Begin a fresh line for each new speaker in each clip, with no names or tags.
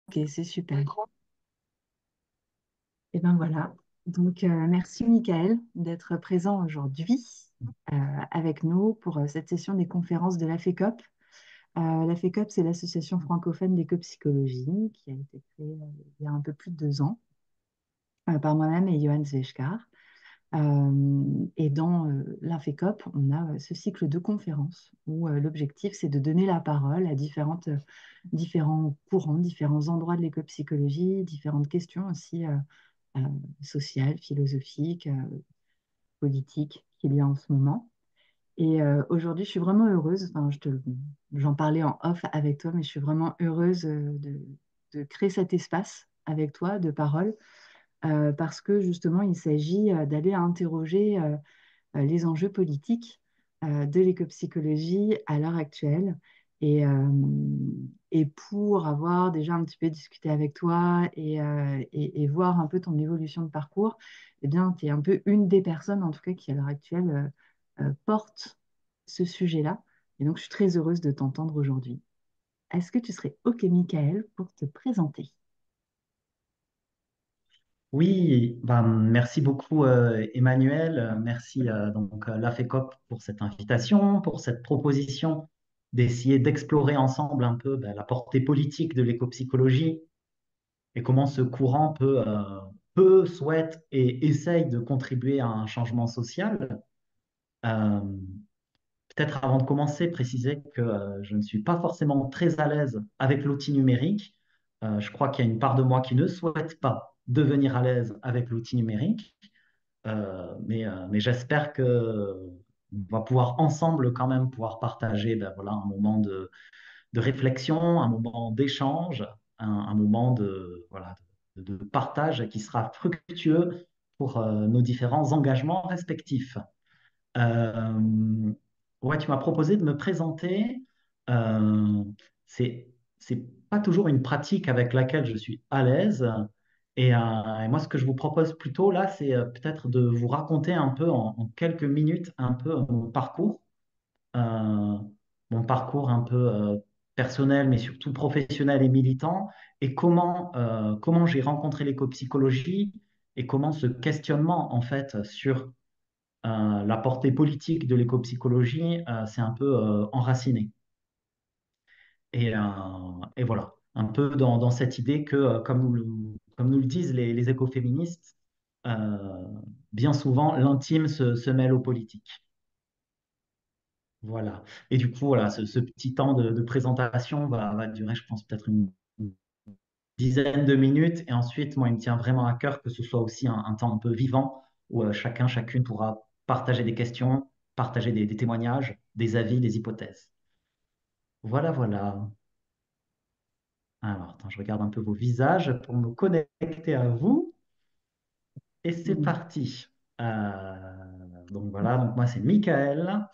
Ok, c'est super. Et ben voilà. Donc, merci Michael d'être présent aujourd'hui euh, avec nous pour cette session des conférences de la FECOP. La FECOP, c'est l'association francophone d'éco-psychologie qui a été créée il y a un peu plus de 2 ans par moi-même et Johan Zweskar. Et dans la FECOP, on a ce cycle de conférences où l'objectif, c'est de donner la parole à différents courants, différents endroits de l'éco-psychologie, différentes questions aussi euh, sociales, philosophiques, politiques qu'il y a en ce moment. Et aujourd'hui, je suis vraiment heureuse, enfin, j'en parlais en off avec toi, mais je suis vraiment heureuse de créer cet espace avec toi de parole, parce que justement, il s'agit d'aller interroger les enjeux politiques de l'éco-psychologie à l'heure actuelle. Et, euh, et pour avoir déjà un petit peu discuté avec toi et voir un peu ton évolution de parcours, eh bien, tu es un peu une des personnes, en tout cas, qui à l'heure actuelle porte ce sujet-là. Et donc, je suis très heureuse de t'entendre aujourd'hui. Est-ce que tu serais OK, Michael, pour te présenter?
Oui, ben, merci beaucoup Emmanuel. Merci la FECOP pour cette invitation, pour cette proposition d'essayer d'explorer ensemble un peu la portée politique de l'éco-psychologie et comment ce courant souhaite et essaye de contribuer à un changement social. Euh, Peut-être avant de commencer, préciser que je ne suis pas forcément très à l'aise avec l'outil numérique. Je crois qu'il y a une part de moi qui ne souhaite pas devenir à l'aise avec l'outil numérique. Mais j'espère que on va pouvoir ensemble quand même pouvoir partager voilà, un moment de réflexion, un moment d'échange, un moment voilà, de partage qui sera fructueux pour nos différents engagements respectifs. Euh, ouais, tu m'as proposé de me présenter. Euh, c'est pas toujours une pratique avec laquelle je suis à l'aise. Et moi, ce que je vous propose plutôt là, c'est peut-être de vous raconter un peu en quelques minutes un peu euh, mon parcours un peu personnel, mais surtout professionnel et militant, et comment j'ai rencontré l'éco-psychologie et comment ce questionnement en fait sur la portée politique de l'éco-psychologie s'est un peu enracinée. Et voilà, un peu dans cette idée que, comme nous le disent les écoféministes, euh, bien souvent, l'intime se mêle au politique. Voilà. Et du coup, voilà, ce petit temps de présentation va durer, je pense, peut-être une dizaine de minutes. Et ensuite, moi, il me tient vraiment à cœur que ce soit aussi un temps un peu vivant où chacune pourra partager des questions, partager des témoignages, des avis, des hypothèses. Voilà, voilà. Alors, attends, je regarde un peu vos visages pour me connecter à vous. Et c'est
Mm.
parti. Donc voilà, donc moi c'est Michael.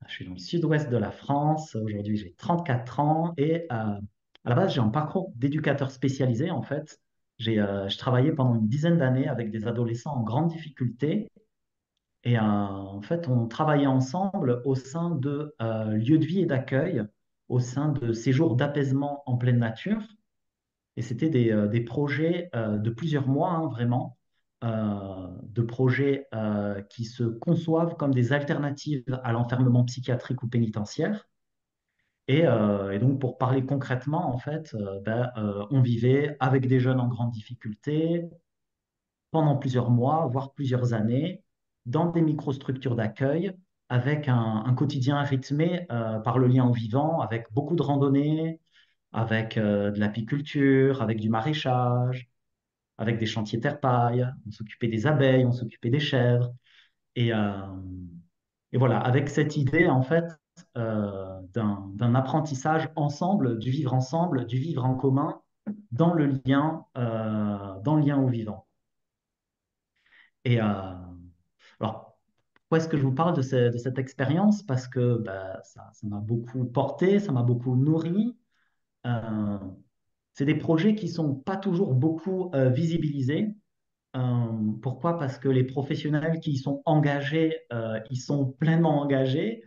Je suis dans le sud-ouest de la France. Aujourd'hui, j'ai 34 ans et à la base, j'ai un parcours d'éducateur spécialisé en fait. Je travaillais pendant une dizaine d'années avec des adolescents en grande difficulté et en fait, on travaillait ensemble au sein de lieux de vie et d'accueil, au sein de séjours d'apaisement en pleine nature. Et c'était des projets de plusieurs mois, hein, vraiment, de projets qui se conçoivent comme des alternatives à l'enfermement psychiatrique ou pénitentiaire. Et donc, pour parler concrètement, en fait, on vivait avec des jeunes en grande difficulté pendant plusieurs mois, voire plusieurs années, dans des microstructures d'accueil, avec un quotidien rythmé par le lien au vivant, avec beaucoup de randonnées, avec de l'apiculture, avec du maraîchage, avec des chantiers terre-paille. On s'occupait des abeilles, on s'occupait des chèvres. Et, euh, et voilà, avec cette idée, en fait, d'un apprentissage ensemble, du vivre ensemble, du vivre en commun, dans le lien au vivant. Alors, pourquoi est-ce que je vous parle de cette expérience? Parce que ça m'a beaucoup porté, ça m'a beaucoup nourri. Euh, c'est des projets qui sont pas toujours beaucoup visibilisés. Pourquoi? Parce que les professionnels qui y sont engagés, ils sont pleinement engagés.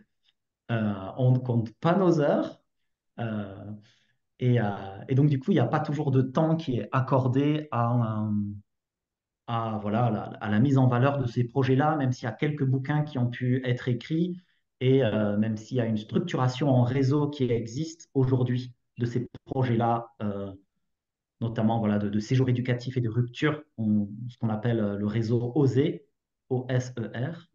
On ne compte pas nos heures. Euh, Et donc, du coup, il n'y a pas toujours de temps qui est accordé voilà, à la mise en valeur de ces projets-là, même s'il y a quelques bouquins qui ont pu être écrits et même s'il y a une structuration en réseau qui existe aujourd'hui de ces projets-là, notamment voilà, de séjour éducatif et de rupture, ce qu'on appelle le réseau OSER, OSER.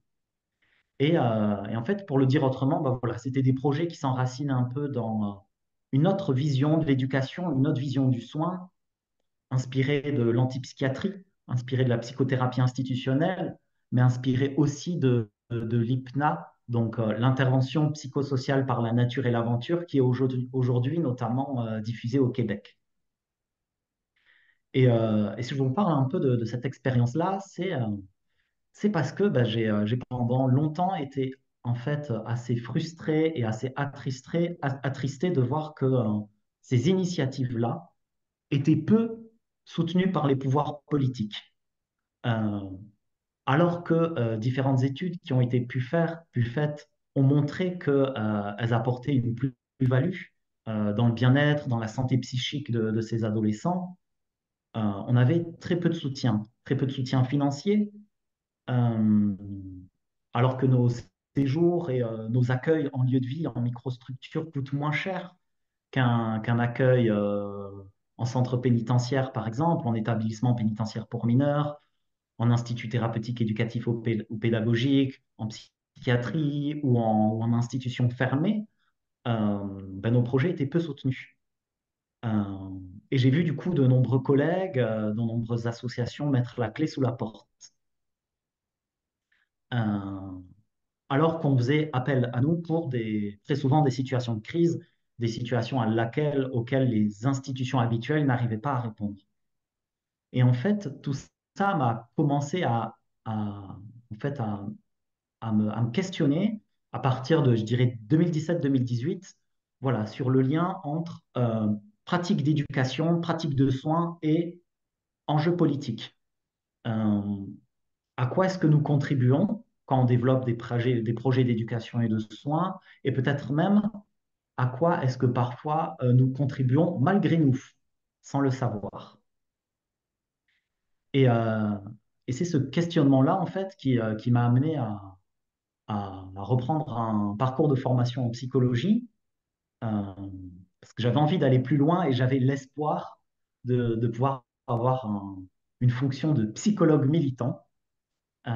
Et en fait, pour le dire autrement, bah voilà, c'était des projets qui s'enracinent un peu dans une autre vision de l'éducation, une autre vision du soin, inspirée de l'antipsychiatrie, inspirée de la psychothérapie institutionnelle, mais inspirée aussi de l'IPNA, donc l'intervention psychosociale par la nature et l'aventure, qui est aujourd'hui notamment diffusée au Québec. Et si je vous parle un peu de cette expérience-là, c'est parce que bah, j'ai pendant longtemps été en fait assez frustré et assez attristé de voir que ces initiatives-là étaient peu soutenues par les pouvoirs politiques. Euh, alors que différentes études qui ont été pu faites ont montré qu'elles apportaient une plus-value dans le bien-être, dans la santé psychique de ces adolescents. On avait très peu de soutien financier, euh, alors que nos séjours et nos accueils en lieu de vie, en microstructure, coûtent moins cher qu'un accueil en centre pénitentiaire, par exemple, en établissement pénitentiaire pour mineurs, en institut thérapeutique éducatif ou pédagogique, en psychiatrie ou en institution fermée. Ben, nos projets étaient peu soutenus. Euh, et j'ai vu du coup de nombreux collègues, de nombreuses associations mettre la clé sous la porte. Euh, Alors qu'on faisait appel à nous pour très souvent des situations de crise, des situations auxquelles les institutions habituelles n'arrivaient pas à répondre. Et en fait, tout ça m'a commencé en fait, à me questionner à partir de, je dirais, 2017-2018, voilà, sur le lien entre pratique d'éducation, pratique de soins et enjeux politiques. Euh, à quoi est-ce que nous contribuons quand on développe des projets d'éducation et de soins, et peut-être même à quoi est-ce que parfois nous contribuons malgré nous, sans le savoir. Et, euh, et c'est ce questionnement-là, en fait, qui m'a amené à reprendre un parcours de formation en psychologie, parce que j'avais envie d'aller plus loin et j'avais l'espoir de pouvoir avoir une fonction de psychologue militant. Euh,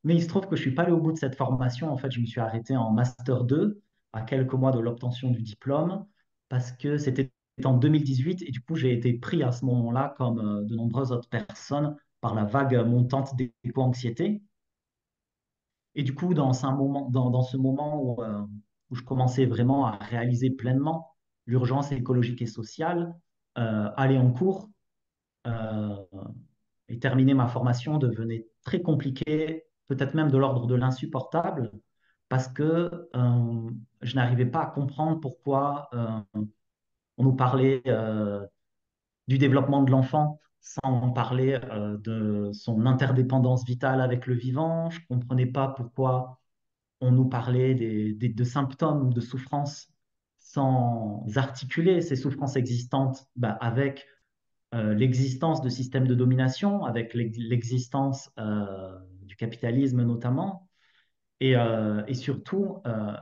mais il se trouve que je suis pas allé au bout de cette formation. En fait, je me suis arrêté en master 2 à quelques mois de l'obtention du diplôme parce que c'était en 2018 et du coup, j'ai été pris à ce moment-là, comme de nombreuses autres personnes, par la vague montante d'éco-anxiété. Et du coup, dans ce moment où je commençais vraiment à réaliser pleinement l'urgence écologique et sociale, aller en cours, euh, et terminer ma formation devenait très compliqué, peut-être même de l'ordre de l'insupportable, parce que je n'arrivais pas à comprendre pourquoi on nous parlait du développement de l'enfant sans parler de son interdépendance vitale avec le vivant. Je ne comprenais pas pourquoi on nous parlait de symptômes de souffrance sans articuler ces souffrances existantes bah, avec l'existence de systèmes de domination, avec l'existence du capitalisme notamment. Et surtout,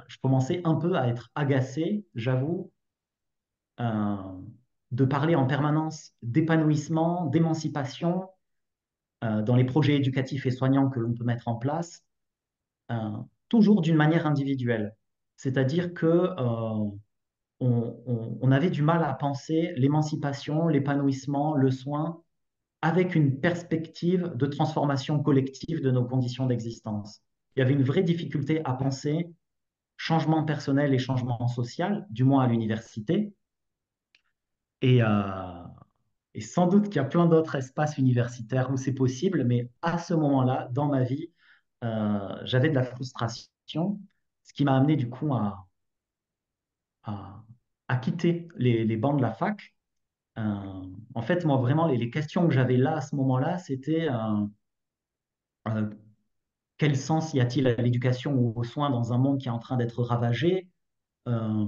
je commençais un peu à être agacé, j'avoue, euh, de parler en permanence d'épanouissement, d'émancipation dans les projets éducatifs et soignants que l'on peut mettre en place, euh, toujours d'une manière individuelle. C'est-à-dire que on avait du mal à penser l'émancipation, l'épanouissement, le soin avec une perspective de transformation collective de nos conditions d'existence. Il y avait une vraie difficulté à penser changement personnel et changement social, du moins à l'université. Et, euh, et sans doute qu'il y a plein d'autres espaces universitaires où c'est possible, mais à ce moment-là, dans ma vie, j'avais de la frustration, ce qui m'a amené du coup à, à quitter les bancs de la fac. Euh, En fait, moi, vraiment, les questions que j'avais là à ce moment-là, c'était euh, quel sens y a-t-il à l'éducation ou aux soins dans un monde qui est en train d'être ravagé? Euh,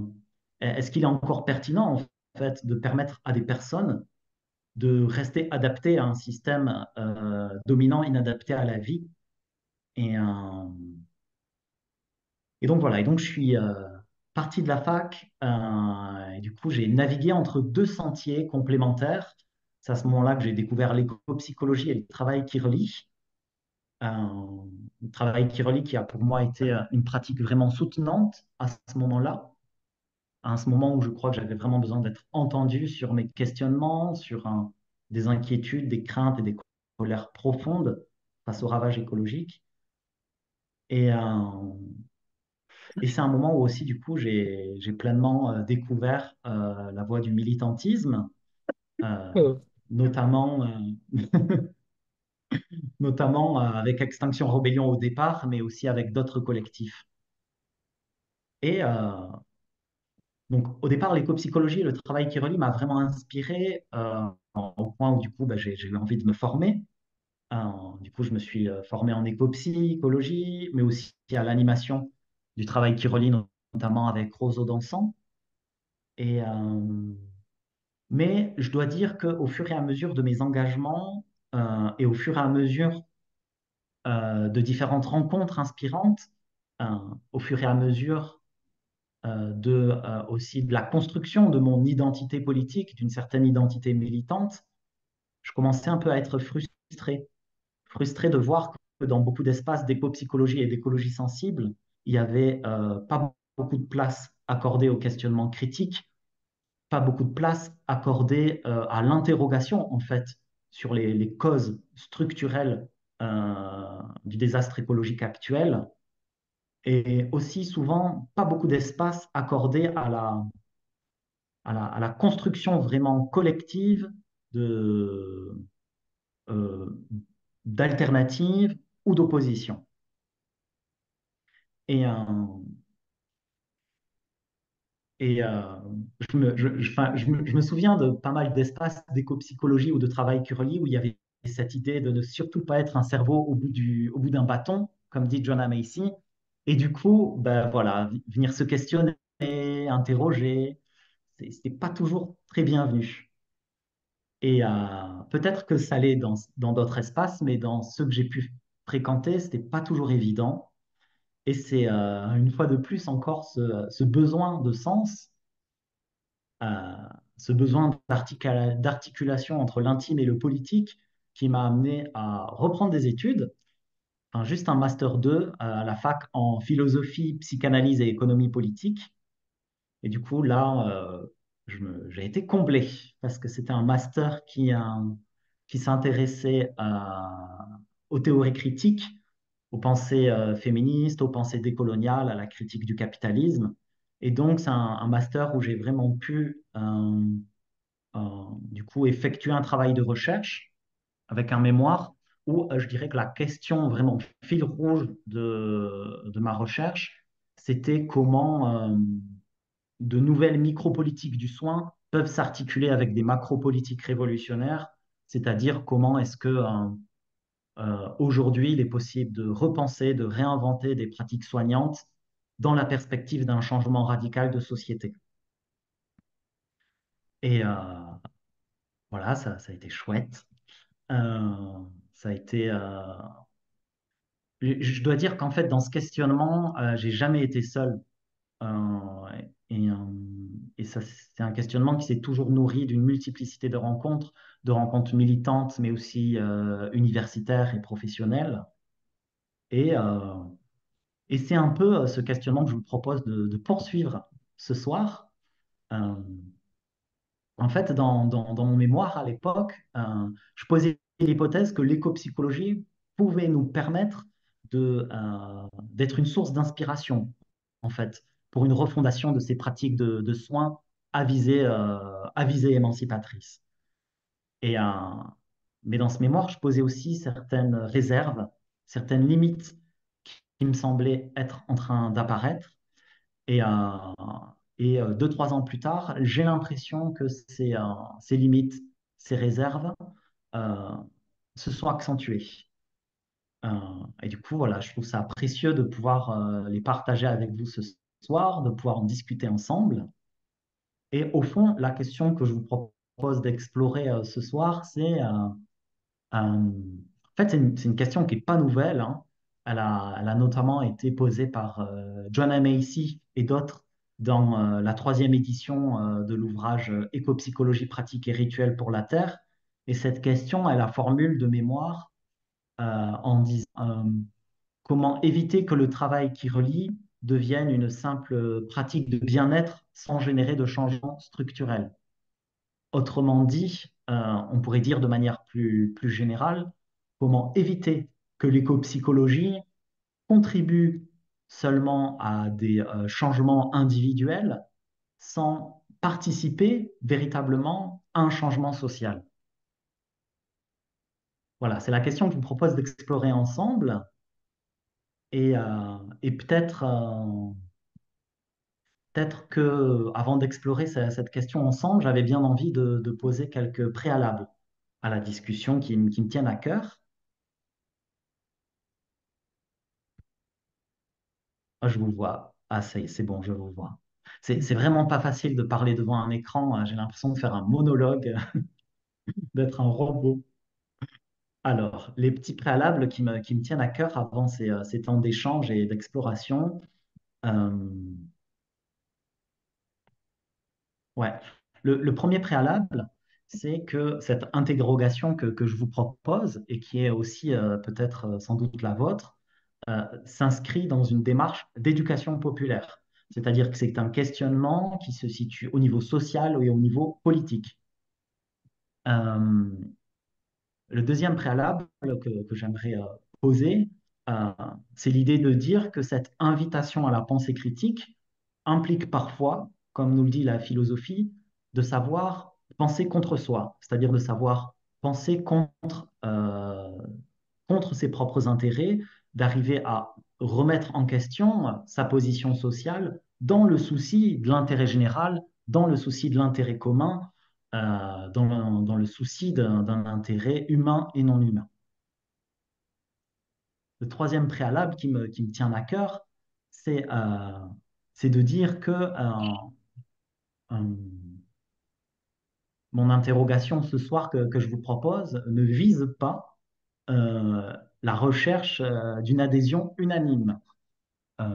Est-ce qu'il est encore pertinent, fait, de permettre à des personnes de rester adaptées à un système dominant, inadapté à la vie. Et, euh, et donc voilà, et donc je suis parti de la fac, et du coup j'ai navigué entre deux sentiers complémentaires. C'est à ce moment-là que j'ai découvert l'éco-psychologie et le travail qui relie. Le travail qui relie qui a pour moi été une pratique vraiment soutenante à ce moment-là, à ce moment où je crois que j'avais vraiment besoin d'être entendu sur mes questionnements, sur des inquiétudes, des craintes et des colères profondes face au ravage écologique. Et, et c'est un moment où aussi, du coup, j'ai pleinement découvert la voie du militantisme, euh,
Oh.
notamment, notamment avec Extinction Rebellion au départ, mais aussi avec d'autres collectifs. Et donc, au départ, l'éco-psychologie, le travail qui relie m'a vraiment inspiré au point où, du coup, bah, j'ai eu envie de me former. Euh, du coup, je me suis formé en éco-psychologie, mais aussi à l'animation du travail qui relie, notamment avec Roseau Dansant. Et, mais je dois dire qu'au fur et à mesure de mes engagements et au fur et à mesure de différentes rencontres inspirantes, euh, au fur et à mesure aussi de la construction de mon identité politique, d'une certaine identité militante, je commençais un peu à être frustré. Frustré de voir que dans beaucoup d'espaces d'éco-psychologie et d'écologie sensible, il n'y avait pas beaucoup de place accordée au questionnement critique, pas beaucoup de place accordée à l'interrogation, en fait, sur les causes structurelles du désastre écologique actuel, et aussi souvent pas beaucoup d'espace accordé à la construction vraiment collective de, euh, d'alternatives ou d'opposition. Et, je me souviens de pas mal d'espaces d'éco-psychologie ou de travail Curly où il y avait cette idée de ne surtout pas être un cerveau au bout d'un bâton, comme dit Joanna Macy. Et du coup, ben voilà, venir se questionner, interroger, c'était pas toujours très bienvenu. Et peut-être que ça l'est dans d'autres espaces, mais dans ceux que j'ai pu fréquenter, c'était pas toujours évident. Et c'est une fois de plus encore ce besoin de sens, euh, ce besoin d'articulation entre l'intime et le politique qui m'a amené à reprendre des études, enfin, juste un master 2 à la fac en philosophie, psychanalyse et économie politique. Et du coup, là, j'ai été comblé parce que c'était un master qui s'intéressait aux théories critiques, aux pensées féministes, aux pensées décoloniales, à la critique du capitalisme. Et donc, c'est un master où j'ai vraiment pu, du coup, effectuer un travail de recherche avec un mémoire où je dirais que la question vraiment fil rouge de ma recherche, c'était comment de nouvelles micro-politiques du soin peuvent s'articuler avec des macro-politiques révolutionnaires, c'est-à-dire comment est-ce que aujourd'hui il est possible de repenser, de réinventer des pratiques soignantes dans la perspective d'un changement radical de société. Et voilà, ça a été chouette. Ça a été. Je dois dire qu'en fait, dans ce questionnement, j'ai jamais été seul. Euh, et, euh, et ça, c'est un questionnement qui s'est toujours nourri d'une multiplicité de rencontres militantes, mais aussi universitaires et professionnelles. Et, euh, et c'est un peu ce questionnement que je vous propose de poursuivre ce soir. Euh, En fait, dans mon mémoire à l'époque, je posais l'hypothèse que l'éco-psychologie pouvait nous permettre d'être une source d'inspiration, en fait, pour une refondation de ces pratiques de soins à visée émancipatrice. Et, mais dans ce mémoire, je posais aussi certaines réserves, certaines limites qui me semblaient être en train d'apparaître. Et, deux, 3 ans plus tard, j'ai l'impression que ces limites, ces réserves euh, se sont accentuées. Euh, et du coup, voilà, je trouve ça précieux de pouvoir les partager avec vous ce soir, de pouvoir en discuter ensemble. Et au fond, la question que je vous propose d'explorer ce soir, en fait, c'est une question qui n'est pas nouvelle, hein. Elle a notamment été posée par Joanna Macy et d'autres dans la troisième édition de l'ouvrage Écopsychologie pratique et rituelle pour la Terre. Et cette question, elle la formule de mémoire en disant comment éviter que le travail qui relie devienne une simple pratique de bien-être sans générer de changement structurel. Autrement dit, on pourrait dire de manière plus générale, comment éviter que l'éco-psychologie contribue seulement à des changements individuels sans participer véritablement à un changement social. Voilà, c'est la question que je vous propose d'explorer ensemble et peut-être que avant d'explorer cette question ensemble, j'avais bien envie de poser quelques préalables à la discussion qui me tiennent à cœur. Ah, je vous vois. Ah, c'est bon, je vous vois. C'est vraiment pas facile de parler devant un écran. J'ai l'impression de faire un monologue, d'être un robot. Alors, les petits préalables qui me tiennent à cœur avant ces temps d'échange et d'exploration. euh, ouais. Le premier préalable, c'est que cette interrogation que je vous propose et qui est aussi peut-être sans doute la vôtre, s'inscrit dans une démarche d'éducation populaire. C'est-à-dire que c'est un questionnement qui se situe au niveau social et au niveau politique. Euh, le deuxième préalable que j'aimerais poser, euh, c'est l'idée de dire que cette invitation à la pensée critique implique parfois, comme nous le dit la philosophie, de savoir penser contre soi, c'est-à-dire de savoir penser contre ses propres intérêts, d'arriver à remettre en question sa position sociale dans le souci de l'intérêt général, dans le souci de l'intérêt commun, dans le souci d'un intérêt humain et non humain. Le troisième préalable qui me tient à cœur, c'est de dire que mon interrogation ce soir que je vous propose ne vise pas la recherche d'une adhésion unanime. Euh,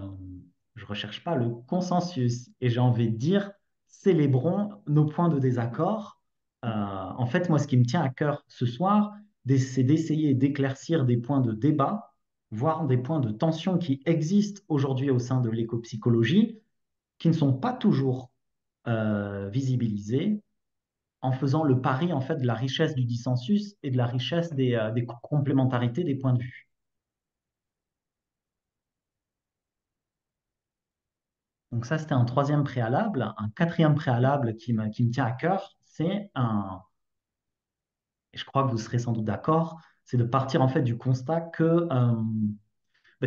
je ne recherche pas le consensus et j'ai envie de dire, célébrons nos points de désaccord. En fait, moi, ce qui me tient à cœur ce soir, c'est d'essayer d'éclaircir des points de débat, voire des points de tension qui existent aujourd'hui au sein de l'écopsychologie, qui ne sont pas toujours visibilisés, en faisant le pari en fait de la richesse du dissensus et de la richesse des complémentarités des points de vue. Donc ça, c'était un troisième préalable. Un quatrième préalable qui me tient à cœur, et je crois que vous serez sans doute d'accord, c'est de partir en fait du constat que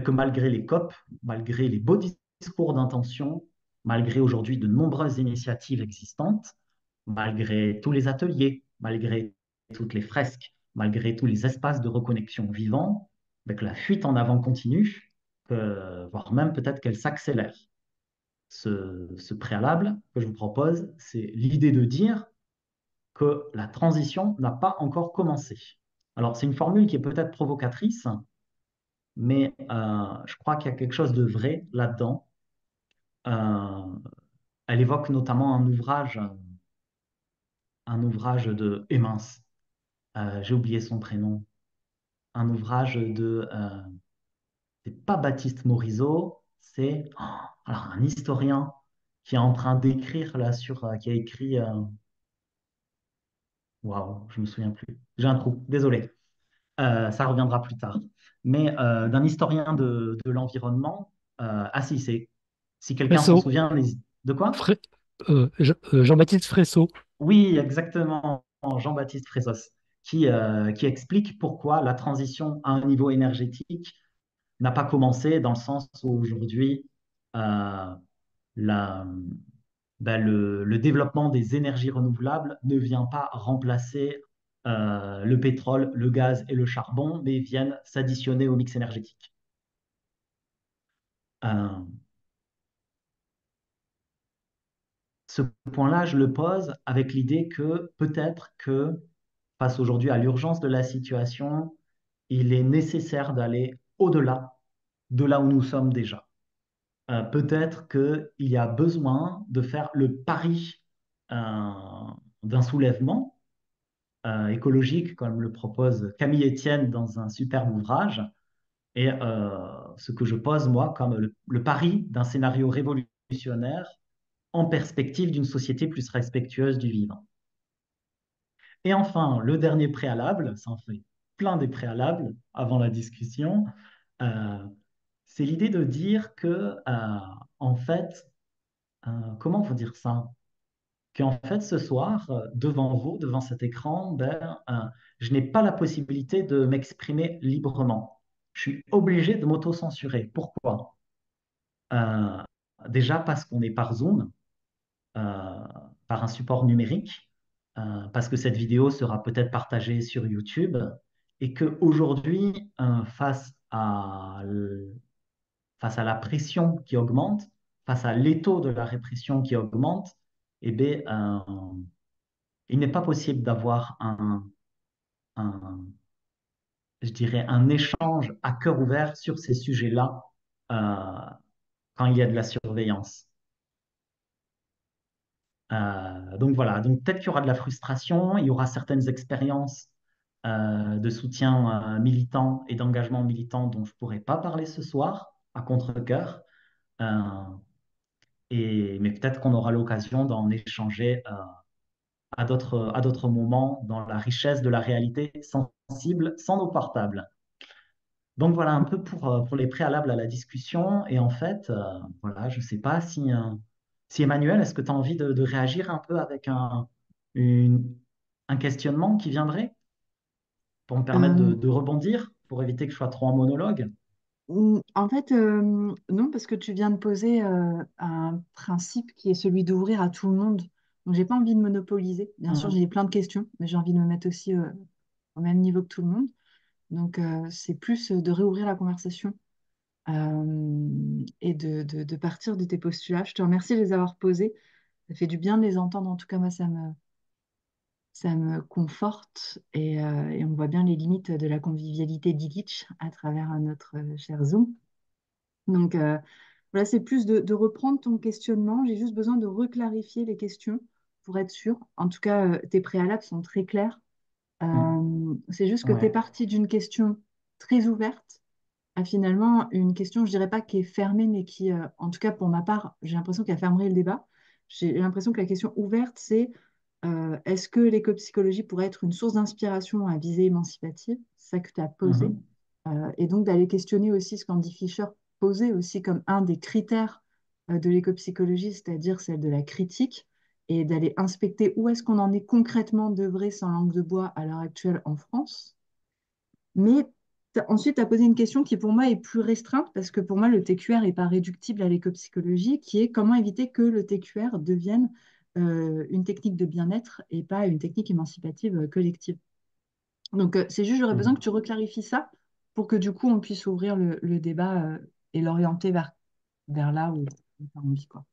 malgré les COP, malgré les beaux discours d'intention, malgré aujourd'hui de nombreuses initiatives existantes, malgré tous les ateliers, malgré toutes les fresques, malgré tous les espaces de reconnexion vivants, que la fuite en avant continue, voire même peut-être qu'elle s'accélère. Ce préalable que je vous propose, c'est l'idée de dire que la transition n'a pas encore commencé. Alors, c'est une formule qui est peut-être provocatrice, mais je crois qu'il y a quelque chose de vrai là-dedans. Euh, Elle évoque notamment un ouvrage de mince, j'ai oublié son prénom, un ouvrage c'est pas Baptiste Morisot, c'est alors un historien qui est en train d'écrire là qui a écrit waouh, je me souviens plus. J'ai un trou, désolé. Ça reviendra plus tard. Mais d'un historien de l'environnement, ah si, si quelqu'un s'en
Fresso,
souvient, de quoi?
Jean-Baptiste Fresso.
Oui, exactement, Jean-Baptiste Frézos, qui explique pourquoi la transition à un niveau énergétique n'a pas commencé dans le sens où aujourd'hui, euh, la, le développement des énergies renouvelables ne vient pas remplacer le pétrole, le gaz et le charbon, mais viennent s'additionner au mix énergétique. Euh, ce point-là, je le pose avec l'idée que peut-être que face aujourd'hui à l'urgence de la situation, il est nécessaire d'aller au-delà de là où nous sommes déjà. Peut-être qu'il y a besoin de faire le pari euh, d'un soulèvement écologique, comme le propose Camille Etienne dans un superbe ouvrage, et ce que je pose, moi, comme le pari d'un scénario révolutionnaire en perspective d'une société plus respectueuse du vivant. Et enfin, le dernier préalable, ça en fait plein des préalables avant la discussion, euh, c'est l'idée de dire que, en fait, comment vous dire ça? Qu'en fait, ce soir, devant vous, devant cet écran, je n'ai pas la possibilité de m'exprimer librement. Je suis obligé de m'auto-censurer. Pourquoi? Euh, Déjà parce qu'on est par Zoom, euh, par un support numérique, parce que cette vidéo sera peut-être partagée sur YouTube, et qu'aujourd'hui, face à la pression qui augmente, face à l'étau de la répression qui augmente, eh bien, il n'est pas possible d'avoir un, je dirais, un échange à cœur ouvert sur ces sujets-là euh, quand il y a de la surveillance. Donc voilà, donc peut-être qu'il y aura de la frustration, il y aura certaines expériences de soutien militant et d'engagement militant dont je ne pourrai pas parler ce soir à contre-cœur. Euh, mais peut-être qu'on aura l'occasion d'en échanger à d'autres moments dans la richesse de la réalité sensible sans nos portables. Donc voilà un peu pour les préalables à la discussion. Et en fait, voilà, je ne sais pas si Emmanuel, est-ce que tu as envie de réagir un peu avec une- un questionnement qui viendrait pour me permettre
Euh,
de rebondir, pour éviter que je sois trop en monologue?
En fait, non, parce que tu viens de poser un principe qui est celui d'ouvrir à tout le monde. Donc, j'ai pas envie de monopoliser. Bien sûr,
Mhm.
j'ai plein de questions, mais j'ai envie de me mettre aussi au même niveau que tout le monde. Donc, c'est plus de réouvrir la conversation et de partir de tes postulats. Je te remercie de les avoir posés. Ça fait du bien de les entendre. En tout cas, moi, ça me conforte et on voit bien les limites de la convivialité d'Illich à travers notre cher Zoom. Donc, voilà, c'est plus de reprendre ton questionnement. J'ai juste besoin de reclarifier les questions pour être sûr. En tout cas, tes préalables sont très clairs.
Mhm.
C'est juste que tu es
Ouais.
parti d'une question très ouverte à finalement une question, je dirais pas qui est fermée, mais qui, en tout cas pour ma part, j'ai l'impression qu'elle fermerait le débat. J'ai l'impression que la question ouverte, c'est est-ce que l'éco-psychologie pourrait être une source d'inspiration à visée émancipative? C'est ça que tu as posé.
Mhm.
Et donc d'aller questionner aussi ce qu'Andy Fisher posait aussi comme un des critères de l'éco-psychologie, c'est-à-dire celle de la critique, et d'aller inspecter où est-ce qu'on en est concrètement d'œuvrer sans langue de bois à l'heure actuelle en France. Mais ensuite, tu as posé une question qui pour moi est plus restreinte, parce que pour moi, le TQR n'est pas réductible à l'éco-psychologie, qui est comment éviter que le TQR devienne une technique de bien-être et pas une technique émancipative collective. Donc, c'est juste, j'aurais besoin que
Mhm.
tu reclarifies ça pour que du coup, on puisse ouvrir le débat et l'orienter vers là où tu as envie, quoi.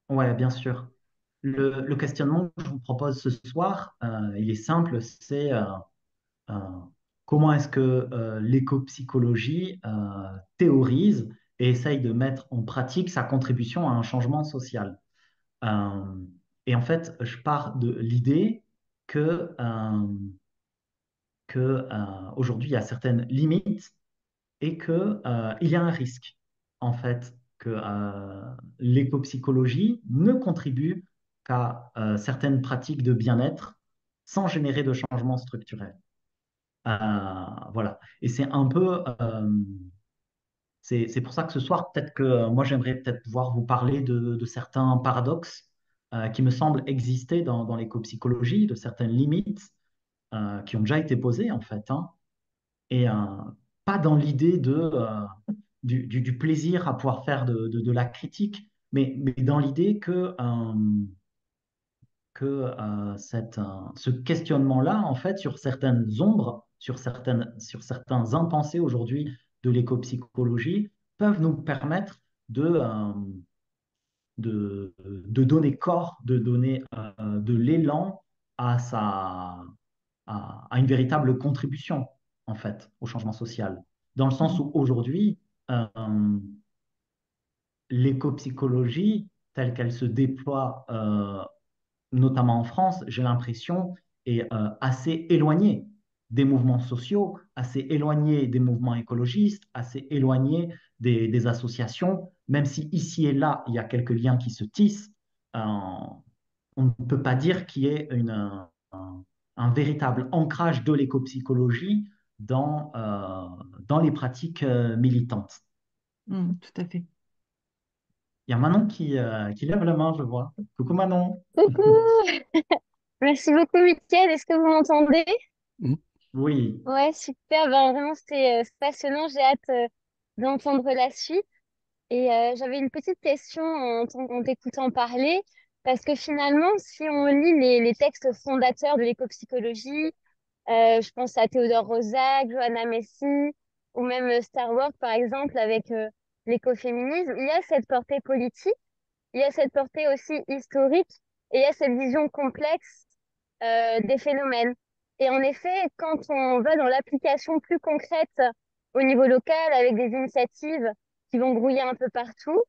Ouais, bien sûr. Le questionnement que je vous propose ce soir, il est simple, c'est euh, comment est-ce que l'éco-psychologie théorise et essaye de mettre en pratique sa contribution à un changement social. Euh, et en fait, je pars de l'idée que aujourd'hui, il y a certaines limites et que, il y a un risque, en fait, que l'éco-psychologie ne contribue qu'à certaines pratiques de bien-être sans générer de changements structurels. Voilà. Et c'est un peu, c'est pour ça que ce soir, peut-être que moi, j'aimerais peut-être pouvoir vous parler de certains paradoxes qui me semblent exister dans l'éco-psychologie, de certaines limites qui ont déjà été posées, en fait, hein, et pas dans l'idée du plaisir à pouvoir faire de la critique, mais dans l'idée que ce questionnement-là, en fait, sur certaines ombres, sur certains impensés aujourd'hui de l'éco-psychologie, peuvent nous permettre de, de donner corps, de donner de l'élan à à une véritable contribution, en fait, au changement social. Dans le sens
Mm.
où aujourd'hui, euh, l'éco-psychologie, telle qu'elle se déploie, notamment en France, j'ai l'impression, est assez éloignée des mouvements sociaux, assez éloignée des mouvements écologistes, assez éloignée des associations, même si ici et là, il y a quelques liens qui se tissent, euh, on ne peut pas dire qu'il y ait un véritable ancrage de l'éco-psychologie dans les pratiques militantes.
Tout à fait.
Il y a Manon qui lève la main, je vois. Coucou Manon.
Coucou! Merci beaucoup, Mickaël. Est-ce que vous m'entendez?
Mm.
Oui.
Ouais, super. Ben, vraiment, c'était passionnant. J'ai hâte d'entendre la suite. Et j'avais une petite question en t'écoutant parler, parce que finalement, si on lit les textes fondateurs de l'éco-psychologie, je pense à Théodore Roszak, Johanna Macy, ou même Star Wars, par exemple, avec l'écoféminisme, il y a cette portée politique, il y a cette portée aussi historique, et il y a cette vision complexe des phénomènes. Et en effet, quand on va dans l'application plus concrète au niveau local, avec des initiatives qui vont grouiller un peu partout,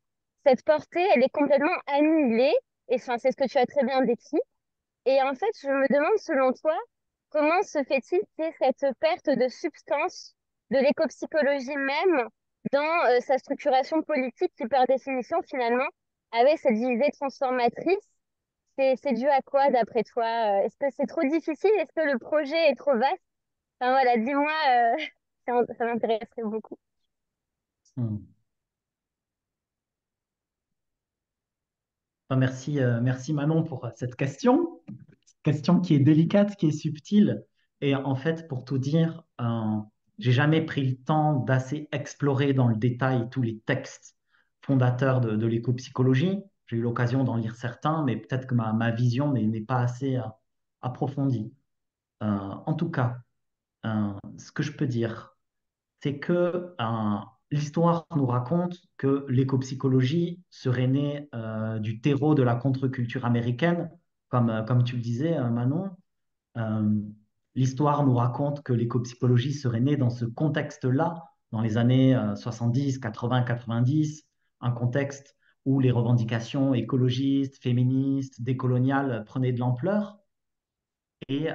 cette portée, elle est complètement annihilée. Et enfin, c'est ce que tu as très bien décrit. Et en fait, je me demande, selon toi, comment se fait-il qu'il y ait cette perte de substance de l'éco-psychologie même dans sa structuration politique qui, par définition, finalement, avait cette visée transformatrice? C'est dû à quoi, d'après toi? Est-ce que c'est trop difficile? Est-ce que le projet est trop vaste? Enfin voilà, dis-moi, ça m'intéresserait beaucoup.
Hmm. Merci, merci Manon pour cette question. Question qui est délicate, qui est subtile. Et en fait, pour tout dire, j'ai jamais pris le temps d'assez explorer dans le détail tous les textes fondateurs de l'éco-psychologie. J'ai eu l'occasion d'en lire certains, mais peut-être que ma vision n'est pas assez approfondie. En tout cas, ce que je peux dire, c'est que l'histoire nous raconte que l'éco-psychologie serait née du terreau de la contre-culture américaine, comme tu le disais, Manon. Euh, L'histoire nous raconte que l'éco-psychologie serait née dans ce contexte-là, dans les années 70, 80, 90, un contexte où les revendications écologistes, féministes, décoloniales prenaient de l'ampleur. Et,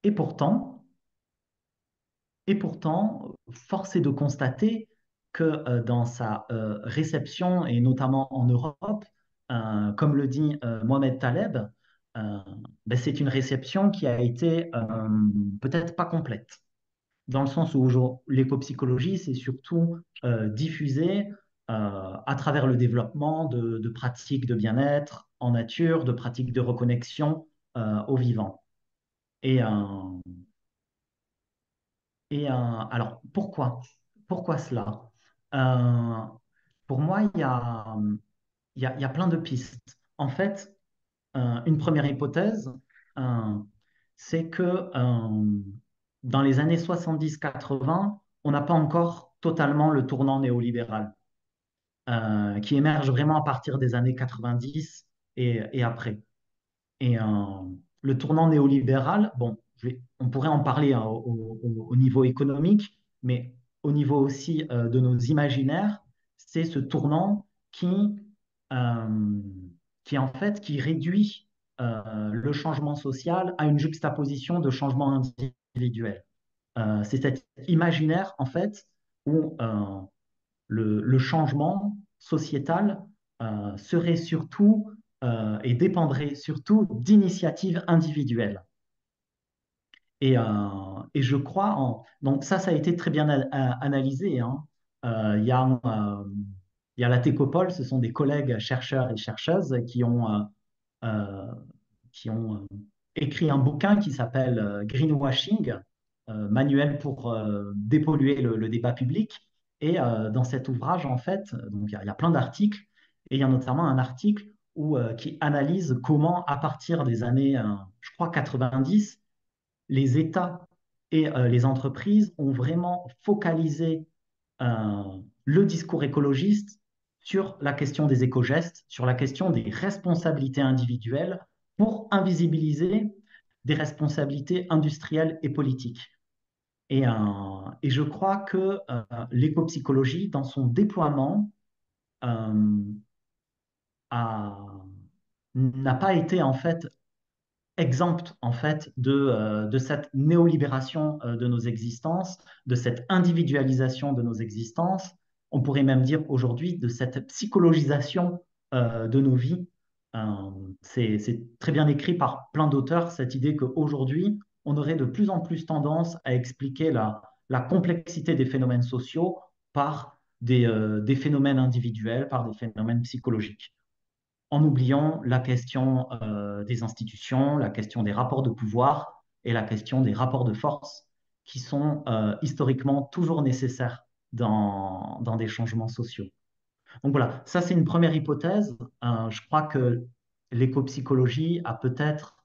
et pourtant, Et pourtant, force est de constater que dans sa réception, et notamment en Europe, comme le dit Mohamed Taleb, euh, ben, c'est une réception qui a été peut-être pas complète, dans le sens où l'éco-psychologie s'est surtout diffusée à travers le développement de pratiques de bien-être en nature, de pratiques de reconnexion au vivant. Et, alors, pourquoi cela? Euh, pour moi, il y a plein de pistes. En fait, une première hypothèse, euh, c'est que dans les années 70-80, on n'a pas encore totalement le tournant néolibéral, qui émerge vraiment à partir des années 90 et après. Et le tournant néolibéral, bon, on pourrait en parler hein, au niveau économique, mais au niveau aussi de nos imaginaires, c'est ce tournant euh, qui en fait qui réduit le changement social à une juxtaposition de changements individuels. C'est cet imaginaire en fait où le changement sociétal serait surtout et dépendrait surtout d'initiatives individuelles. Et je crois Donc ça a été très bien analysé, hein. Il y a, il y a la Técopole, ce sont des collègues chercheurs et chercheuses euh, qui ont écrit un bouquin qui s'appelle Greenwashing, manuel pour dépolluer le débat public. Et dans cet ouvrage, en fait, donc il y a plein d'articles, et il y a notamment un article qui analyse comment, à partir des années, je crois, 90, les États et les entreprises ont vraiment focalisé le discours écologiste sur la question des éco-gestes, sur la question des responsabilités individuelles pour invisibiliser des responsabilités industrielles et politiques. Et je crois que l'éco-psychologie, dans son déploiement, euh, a- n'a pas été en fait exempte en fait de cette néolibération de nos existences, de cette individualisation de nos existences. On pourrait même dire aujourd'hui de cette psychologisation de nos vies. Euh, c'est très bien écrit par plein d'auteurs, cette idée qu'aujourd'hui, on aurait de plus en plus tendance à expliquer la complexité des phénomènes sociaux par des phénomènes individuels, par des phénomènes psychologiques en oubliant la question des institutions, la question des rapports de pouvoir et la question des rapports de force qui sont historiquement toujours nécessaires dans des changements sociaux. Donc voilà, ça c'est une première hypothèse. Je crois que l'éco-psychologie a peut-être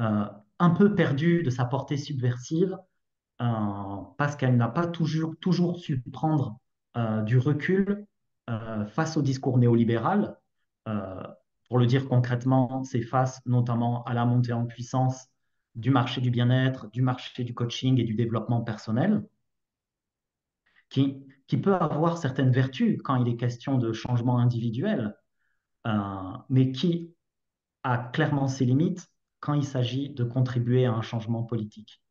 euh, un peu perdu de sa portée subversive parce qu'elle n'a pas toujours su prendre du recul face au discours néolibéral. Euh, pour le dire concrètement, c'est face notamment à la montée en puissance du marché du bien-être, du marché du coaching et du développement personnel, qui peut avoir certaines vertus quand il est question de changement individuel, mais qui a clairement ses limites quand il s'agit de contribuer à un changement politique.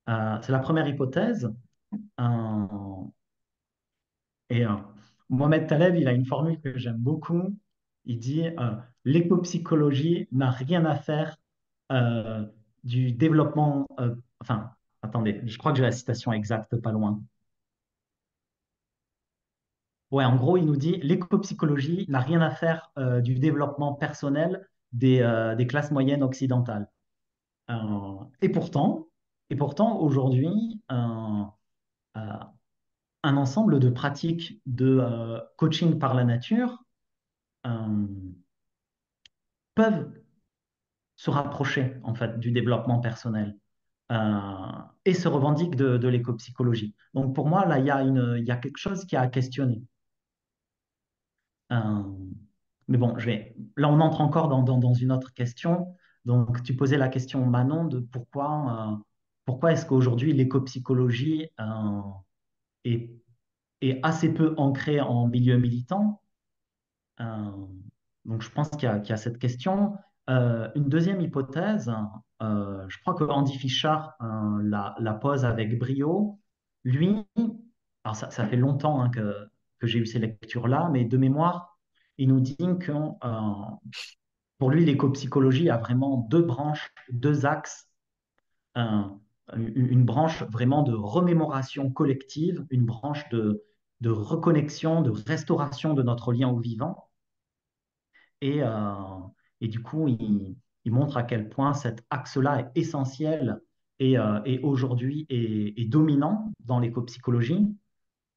C'est la première hypothèse. Euh, et Mohamed Taleb, il a une formule que j'aime beaucoup. Il dit l'éco-psychologie n'a rien à faire euh, du développement. Enfin, attendez, je crois que j'ai la citation exacte pas loin. Ouais, en gros, il nous dit l'éco-psychologie n'a rien à faire du développement personnel des classes moyennes occidentales. Euh, et pourtant, et pourtant aujourd'hui, euh, un ensemble de pratiques de coaching par la nature euh, peuvent se rapprocher en fait du développement personnel et se revendiquent de l'éco-psychologie. Donc pour moi, là, il y a quelque chose qui a à questionner. Euh, mais bon, là, on entre encore dans une autre question. Donc, tu posais la question, Manon, de pourquoi est-ce qu'aujourd'hui l'éco-psychologie est, est assez peu ancrée en milieu militant. Euh, donc, je pense qu'il y a cette question. Une deuxième hypothèse, je crois que Andy Fisher la pose avec brio. Lui, alors ça fait longtemps hein, que j'ai eu ces lectures-là, mais de mémoire, il nous dit que pour lui, l'éco-psychologie a vraiment deux branches, deux axes. Un- une branche vraiment de remémoration collective, une branche de reconnexion, de restauration de notre lien au vivant et, euh, et du coup, il montre à quel point cet axe-là est essentiel et aujourd'hui est dominant dans l'éco-psychologie.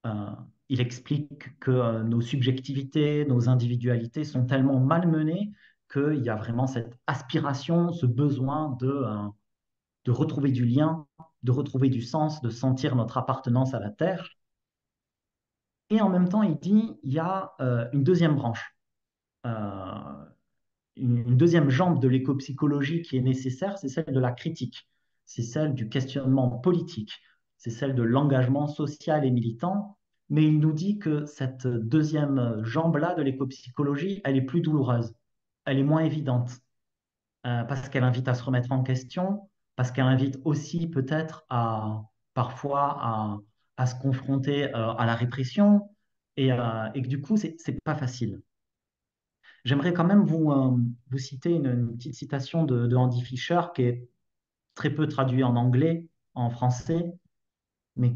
Euh, il explique que nos subjectivités, nos individualités sont tellement malmenées qu'il y a vraiment cette aspiration, ce besoin de retrouver du lien, de retrouver du sens, de sentir notre appartenance à la Terre. Et en même temps, il dit, il y a une deuxième branche. Euh, une deuxième jambe de l'éco-psychologie qui est nécessaire, c'est celle de la critique, c'est celle du questionnement politique, c'est celle de l'engagement social et militant. Mais il nous dit que cette deuxième jambe-là de l'éco-psychologie, elle est plus douloureuse, elle est moins évidente, parce qu'elle invite à se remettre en question, parce qu'elle invite aussi peut-être parfois à se confronter à la répression, et que du coup, c'est pas facile. J'aimerais quand même vous citer une petite citation de Andy Fisher qui est très peu traduite en anglais, en français, mais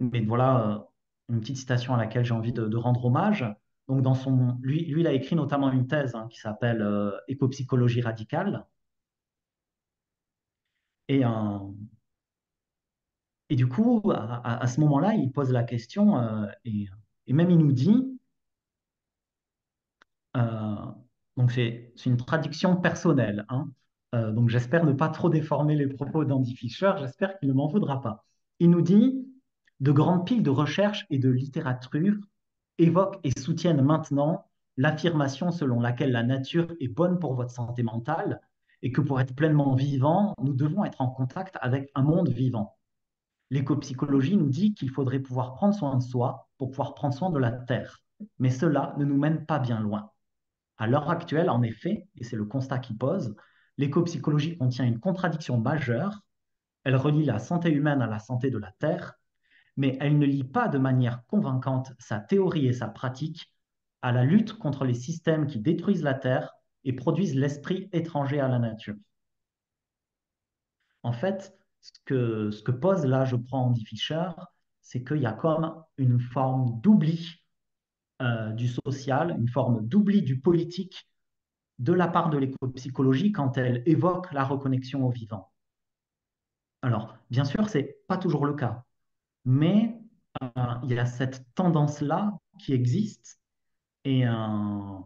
mais voilà, une petite citation à laquelle j'ai envie de rendre hommage. Donc, lui, il a écrit notamment une thèse hein, qui s'appelle Éco-psychologie radicale. Et, euh, et du coup, à ce moment-là, il pose la question et même il nous dit, Euh, donc c'est une traduction personnelle, hein. Donc j'espère ne pas trop déformer les propos d'Andy Fisher, j'espère qu'il ne m'en voudra pas. Il nous dit, de grandes piles de recherche et de littérature évoquent et soutiennent maintenant l'affirmation selon laquelle la nature est bonne pour votre santé mentale et que pour être pleinement vivant, nous devons être en contact avec un monde vivant. L'écopsychologie nous dit qu'il faudrait pouvoir prendre soin de soi pour pouvoir prendre soin de la Terre. Mais cela ne nous mène pas bien loin. À l'heure actuelle, en effet, et c'est le constat qu'il pose, l'écopsychologie contient une contradiction majeure. Elle relie la santé humaine à la santé de la Terre, mais elle ne lie pas de manière convaincante sa théorie et sa pratique à la lutte contre les systèmes qui détruisent la Terre et produisent l'esprit étranger à la nature. En fait, ce que pose là, je crois, Andy Fisher, c'est qu'il y a comme une forme d'oubli du social, une forme d'oubli du politique de la part de l'écopsychologie quand elle évoque la reconnexion au vivant. Alors, bien sûr, ce n'est pas toujours le cas, mais il y a cette tendance-là qui existe et, ce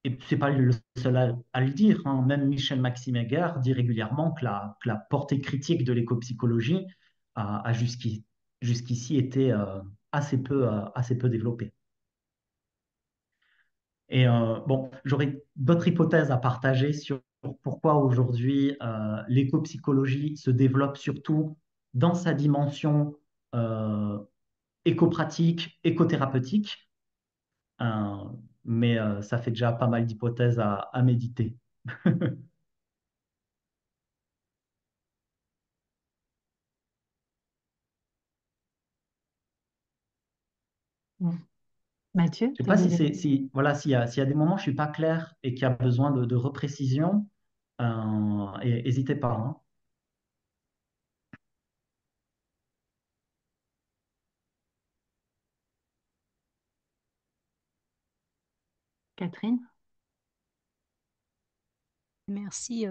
n'est pas le seul à le dire, hein. Même Michel Maxime Heger dit régulièrement que la portée critique de l'écopsychologie a jusqu'ici été assez peu développée. Et bon, j'aurais d'autres hypothèses à partager sur pourquoi aujourd'hui l'écopsychologie se développe surtout dans sa dimension euh, écopratique, écothérapeutique. Euh, mais ça fait déjà pas mal d'hypothèses à méditer.
Bon. Mathieu,
Je sais
tu
pas
avais
si
des...
voilà, s'il y a des moments où je suis pas clair et qu'il y a besoin de reprécision, n'hésitez pas, hein.
Catherine?
Merci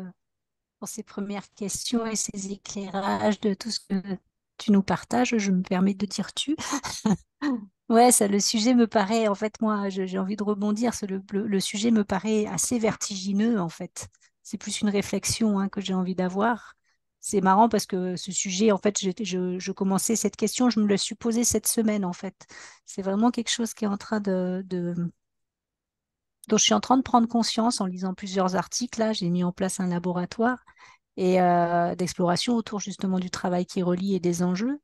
pour ces premières questions et ces éclairages de tout ce que tu nous partages. Je me permets de dire tu. Ouais, ça, le sujet me paraît, en fait, moi, j'ai envie de rebondir. Le sujet me paraît assez vertigineux, en fait. C'est plus une réflexion hein, que j'ai envie d'avoir. C'est marrant parce que ce sujet, en fait, je commençais cette question, je me la suis posée cette semaine, en fait. C'est vraiment quelque chose qui est en train dont je suis en train de prendre conscience en lisant plusieurs articles. Là, j'ai mis en place un laboratoire et d'exploration autour justement du travail qui relie et des enjeux.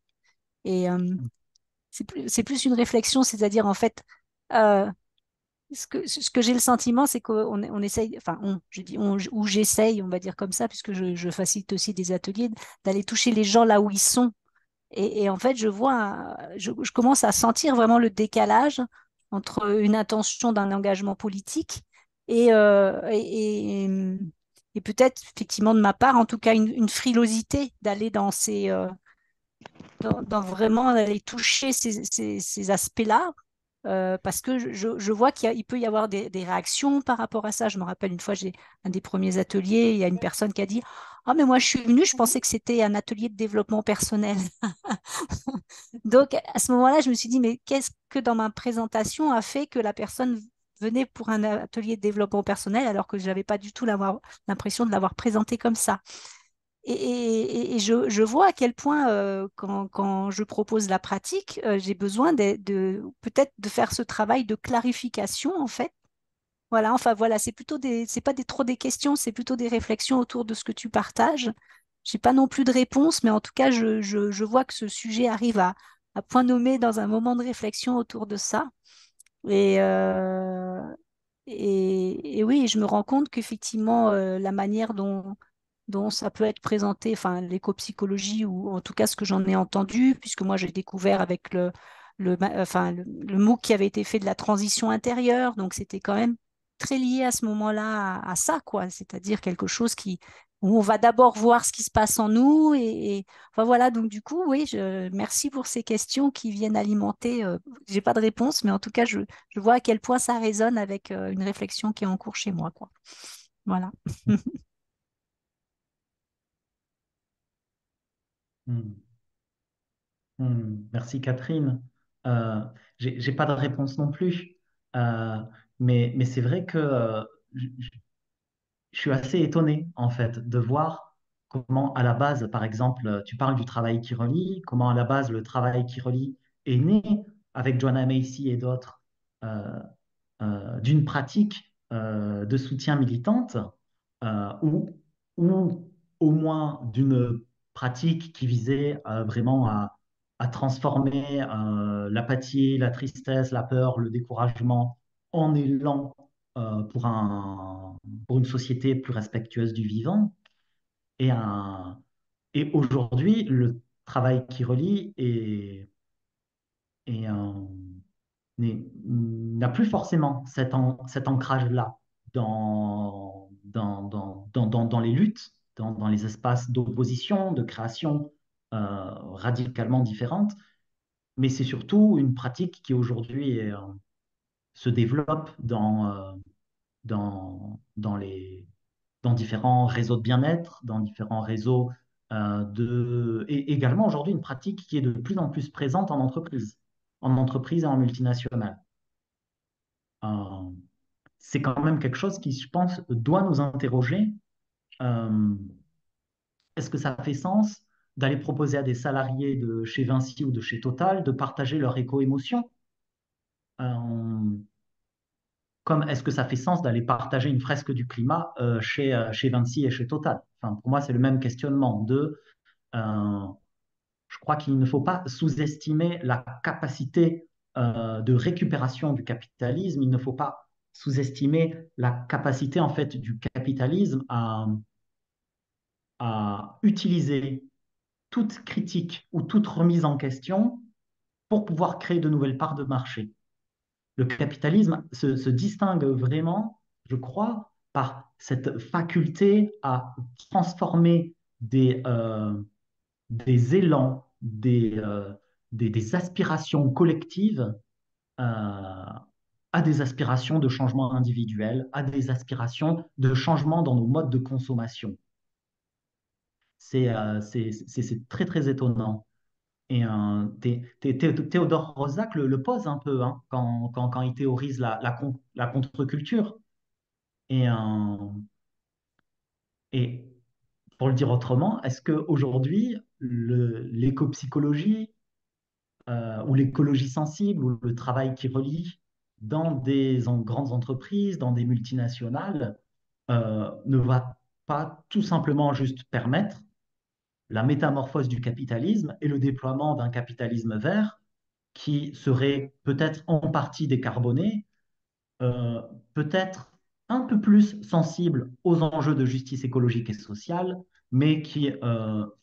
Et c'est plus une réflexion, c'est-à-dire en fait, euh, ce que j'ai le sentiment, c'est qu'on essaye, enfin, je dis on, ou j'essaye, on va dire comme ça, puisque je facilite aussi des ateliers, d'aller toucher les gens là où ils sont. Et en fait, je commence à sentir vraiment le décalage entre une intention d'un engagement politique et, et peut-être effectivement de ma part, en tout cas, une frilosité d'aller dans vraiment d'aller toucher ces aspects-là parce que je vois il peut y avoir des réactions par rapport à ça. Je me rappelle une fois, j'ai un des premiers ateliers, il y a une personne qui a dit, ah, mais moi je suis venue, je pensais que c'était un atelier de développement personnel. Donc à ce moment-là, je me suis dit, mais qu'est-ce que dans ma présentation a fait que la personne venait pour un atelier de développement personnel alors que je n'avais pas du tout l'impression de l'avoir présenté comme ça. Et je vois à quel point, quand je propose la pratique, j'ai besoin peut-être de faire ce travail de clarification, en fait. Voilà, enfin voilà, c'est pas trop des questions, c'est plutôt des réflexions autour de ce que tu partages. J'ai pas non plus de réponse, mais en tout cas, je vois que ce sujet arrive à point nommé dans un moment de réflexion autour de ça. Et, euh, et oui, je me rends compte qu'effectivement, la manière dont ça peut être présenté, enfin l'éco-psychologie, ou en tout cas ce que j'en ai entendu, puisque moi j'ai découvert avec le MOOC qui avait été fait de la transition intérieure, donc c'était quand même très lié à ce moment-là à ça, quoi, c'est-à-dire quelque chose où on va d'abord voir ce qui se passe en nous, enfin voilà, donc du coup, oui, merci pour ces questions qui viennent alimenter, j'ai pas de réponse, mais en tout cas, je vois à quel point ça résonne avec une réflexion qui est en cours chez moi, quoi. Voilà.
Hmm. Merci Catherine. J'ai pas de réponse non plus. Euh, mais c'est vrai que je suis assez étonné en fait de voir comment à la base, par exemple, tu parles du travail qui relie, comment à la base le travail qui relie est né avec Joanna Macy et d'autres euh, d'une pratique de soutien militante ou, ou au moins d'une pratique qui visait vraiment à transformer l'apathie, la tristesse, la peur, le découragement en élan pour une société plus respectueuse du vivant. Et, et aujourd'hui, le travail qui relie est n'a plus forcément cet ancrage-là dans les luttes, dans les espaces d'opposition, de création radicalement différentes, mais c'est surtout une pratique qui aujourd'hui se développe dans différents réseaux de bien-être, dans différents réseaux et également aujourd'hui une pratique qui est de plus en plus présente en entreprise et en multinationale. Euh, c'est quand même quelque chose qui, je pense, doit nous interroger. Euh, Est-ce que ça fait sens d'aller proposer à des salariés de chez Vinci ou de chez Total de partager leur éco-émotion? Euh, Comme est-ce que ça fait sens d'aller partager une fresque du climat chez Vinci et chez Total? Enfin, pour moi, c'est le même questionnement euh, je crois qu'il ne faut pas sous-estimer la capacité de récupération du capitalisme. Il ne faut pas sous-estimer la capacité en fait du capitalisme à utiliser toute critique ou toute remise en question pour pouvoir créer de nouvelles parts de marché. Le capitalisme se distingue vraiment, je crois, par cette faculté à transformer des élans, des aspirations collectives à des aspirations de changement individuel, à des aspirations de changement dans nos modes de consommation. C'est très, très étonnant. Et Théodore Roszak le pose un peu hein, quand il théorise la contre-culture. Et, euh, et pour le dire autrement, est-ce qu'aujourd'hui, l'éco-psychologie ou l'écologie sensible ou le travail qui relie dans des grandes entreprises, dans des multinationales, ne va pas tout simplement juste permettre la métamorphose du capitalisme et le déploiement d'un capitalisme vert qui serait peut-être en partie décarboné, euh, peut-être un peu plus sensible aux enjeux de justice écologique et sociale, mais qui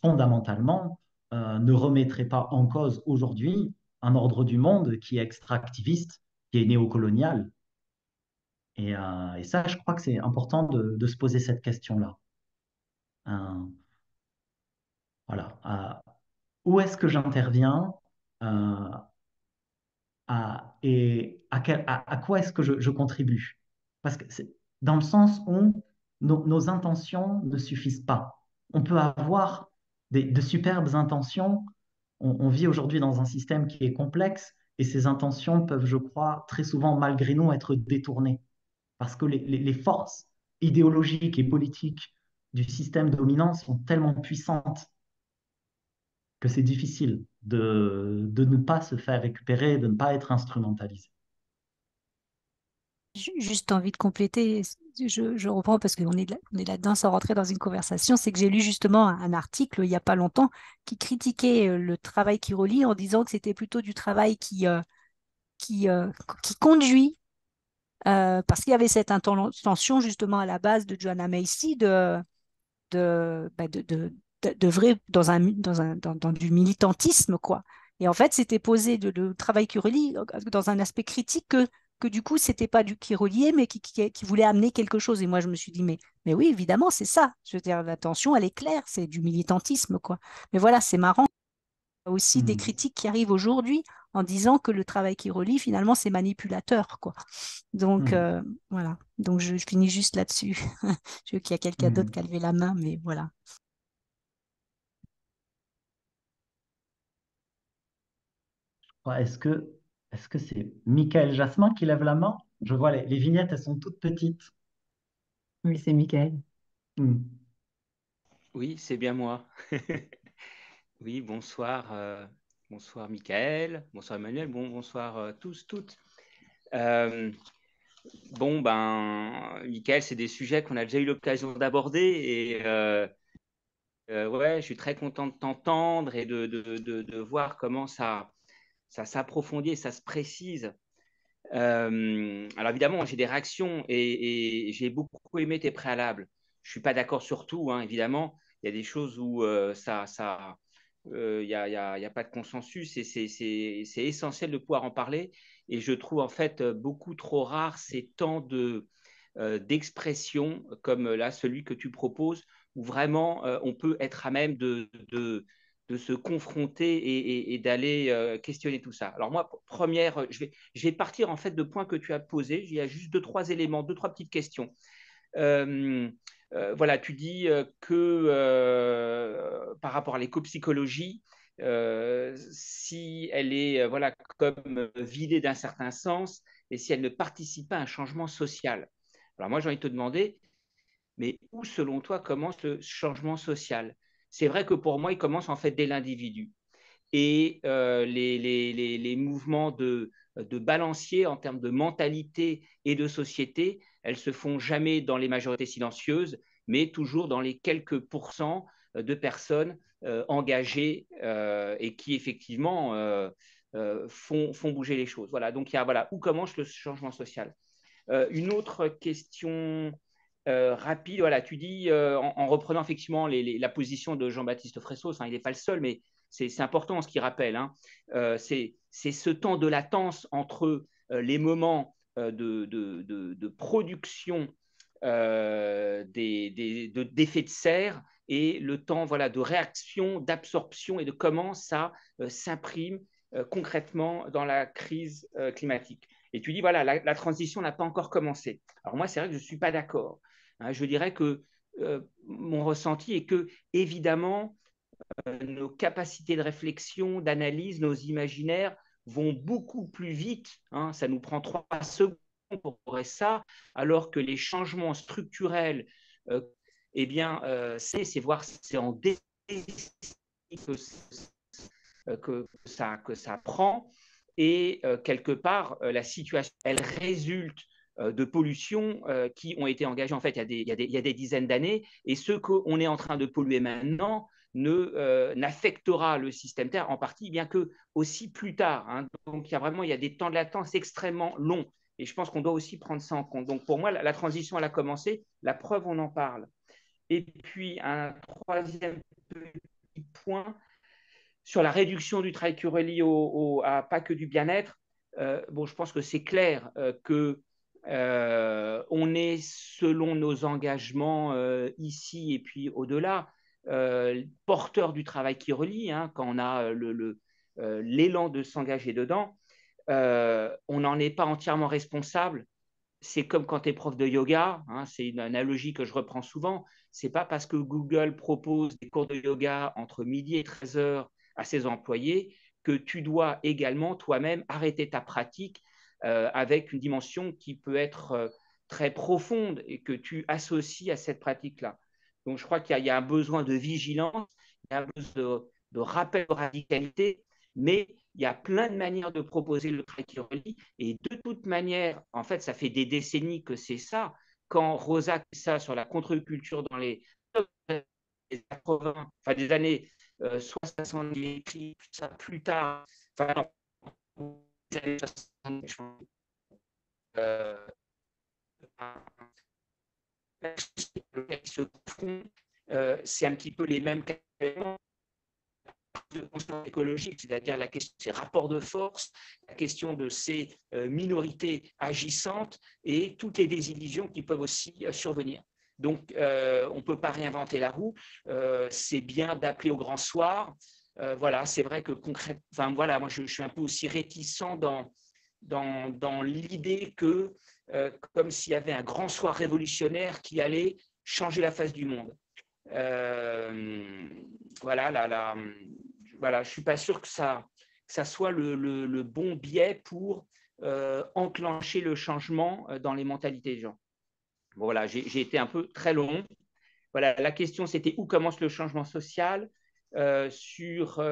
fondamentalement ne remettrait pas en cause aujourd'hui un ordre du monde qui est extractiviste, qui est néocolonial. Et ça, je crois que c'est important de se poser cette question-là. Euh, voilà. Où est-ce que j'interviens euh, et à quoi est-ce que je contribue? Parce que c'est dans le sens où nos intentions ne suffisent pas. On peut avoir de superbes intentions. On vit aujourd'hui dans un système qui est complexe et ces intentions peuvent, je crois, très souvent, malgré nous, être détournées. Parce que les forces idéologiques et politiques du système dominant sont tellement puissantes que c'est difficile de ne pas se faire récupérer, de ne pas être instrumentalisé.
Juste envie de compléter, je reprends parce qu'on est on est là-dedans sans rentrer dans une conversation, c'est que j'ai lu justement un article il n'y a pas longtemps qui critiquait le travail qui relie en disant que c'était plutôt du travail qui, euh, qui conduit, parce qu'il y avait cette intention justement à la base de Joanna Macy bah, d'œuvrer dans du militantisme, quoi. Et en fait, c'était posé le travail qui relie dans un aspect critique que du coup, c'était pas du qui reliait, mais qui voulait amener quelque chose. Et moi, je me suis dit, mais oui, évidemment, c'est ça. Je veux dire, l'intention, elle est claire, c'est du militantisme, quoi. Mais voilà, c'est marrant. Il y a aussi des
Hmm.
critiques qui arrivent aujourd'hui en disant que le travail qui relie, finalement, c'est manipulateur, quoi. Donc,
Hmm.
voilà. Donc, je finis juste là-dessus. Je veux qu'il y a quelqu'un d'autre
Hmm.
qui a levé la main, mais voilà.
Ouais, est-ce que c'est Michael Jasmin qui lève la main? Je vois les vignettes, elles sont toutes petites.
Oui, c'est Michael.
Hmm.
Oui, c'est bien moi. Oui, bonsoir, bonsoir Michael, bonsoir Emmanuel, bonsoir tous, toutes. Euh, Michael, c'est des sujets qu'on a déjà eu l'occasion d'aborder et ouais, je suis très content de t'entendre et de voir comment ça s'approfondit et ça se précise. Alors évidemment, j'ai des réactions et j'ai beaucoup aimé tes préalables. Je suis pas d'accord sur tout, hein, évidemment. Il y a des choses où il y a pas de consensus et c'est essentiel de pouvoir en parler. Et je trouve en fait beaucoup trop rare ces temps d'expression comme là celui que tu proposes, où vraiment on peut être à même de se confronter et d'aller questionner tout ça. Alors moi, première, je vais partir en fait de points que tu as posés. Il y a juste deux, trois éléments, deux, trois petites questions. Euh, voilà, tu dis que par rapport à l'éco-psychologie, si elle est voilà, comme vidée d'un certain sens et si elle ne participe pas à un changement social. Alors moi, j'ai envie de te demander, mais où, selon toi, commence le changement social? C'est vrai que pour moi, il commence en fait dès l'individu et les mouvements de balancier en termes de mentalité et de société, elles se font jamais dans les majorités silencieuses, mais toujours dans les quelques pourcents de personnes engagées et qui effectivement font bouger les choses. Voilà, donc il y a voilà, où commence le changement social. Une autre question rapide, voilà, tu dis, en reprenant effectivement la position de Jean-Baptiste Fressos, hein, il n'est pas le seul, mais c'est important ce qu'il rappelle, hein, c'est ce temps de latence entre les moments de production d'effets de serre et le temps voilà, de réaction, d'absorption et de comment ça s'imprime concrètement dans la crise climatique. Et tu dis, voilà, la transition n'a pas encore commencé. Alors moi, c'est vrai que je ne suis pas d'accord. Hein, je dirais que mon ressenti est que, évidemment, nos capacités de réflexion, d'analyse, nos imaginaires vont beaucoup plus vite. Hein, ça nous prend 3 secondes pour ça, alors que les changements structurels, euh, eh bien, c'est voir, c'est en décennies que ça prend. Et quelque part, la situation, elle résulte de pollutions qui ont été engagées en fait il y a des dizaines d'années. Et ce qu'on est en train de polluer maintenant n'affectera le système Terre en partie, bien que aussi plus tard. Hein. Donc il y a des temps de latence extrêmement longs. Et je pense qu'on doit aussi prendre ça en compte. Donc pour moi, la transition, elle a commencé. La preuve, on en parle. Et puis un troisième petit point, sur la réduction du travail qui relie à pas que du bien-être, bon, je pense que c'est clair que on est, selon nos engagements ici et puis au-delà, porteur du travail qui relie, hein, quand on a l'élan de s'engager dedans, on n'en est pas entièrement responsable. C'est comme quand tu es prof de yoga, hein, c'est une analogie que je reprends souvent. C'est pas parce que Google propose des cours de yoga entre midi et 13 heures à ses employés que tu dois également toi-même arrêter ta pratique avec une dimension qui peut être très profonde et que tu associes à cette pratique-là. Donc je crois qu'il y a un besoin de vigilance, il y a un besoin de rappel de radicalité, mais il y a plein de manières de proposer le travail qui relie. Et de toute manière, en fait, ça fait des décennies que c'est ça. Quand Rosa fait ça sur la contre-culture dans les 80, enfin des années 60, il écrit ça plus tard, enfin, non, les années 60, euh, se confondent, c'est un petit peu les mêmes de conscience écologique, c'est-à-dire la question de ces rapports de force, la question de ces minorités agissantes et toutes les désillusions qui peuvent aussi survenir. Donc, on ne peut pas réinventer la roue. C'est bien d'appeler au grand soir. Voilà, c'est vrai que concrètement, enfin, voilà, moi, je suis un peu aussi réticent dans l'idée que, comme s'il y avait un grand soir révolutionnaire qui allait changer la face du monde. Voilà, voilà, je ne suis pas sûr que ça soit le bon biais pour enclencher le changement dans les mentalités des gens. Bon, voilà, j'ai été un peu très long. voilà, la question c'était où commence le changement social, sur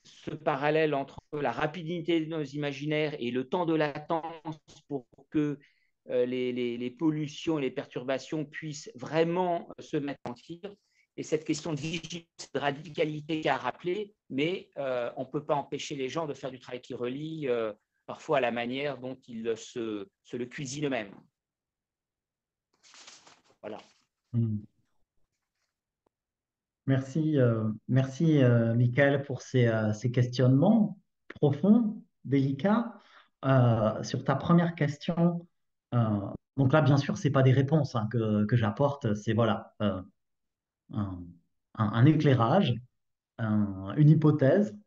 ce parallèle entre la rapidité de nos imaginaires et le temps de latence pour que les pollutions et les perturbations puissent vraiment se mettre en tir. Et cette question de vigilance, de radicalité qu'a rappelé, mais on ne peut pas empêcher les gens de faire du travail qui relie, parfois à la manière dont ils se le cuisinent eux-mêmes. Voilà.
Merci Michael, pour ces questionnements profonds, délicats. Sur ta première question, donc là, bien sûr, c'est pas des réponses hein, que j'apporte, c'est voilà, un, un éclairage, une hypothèse.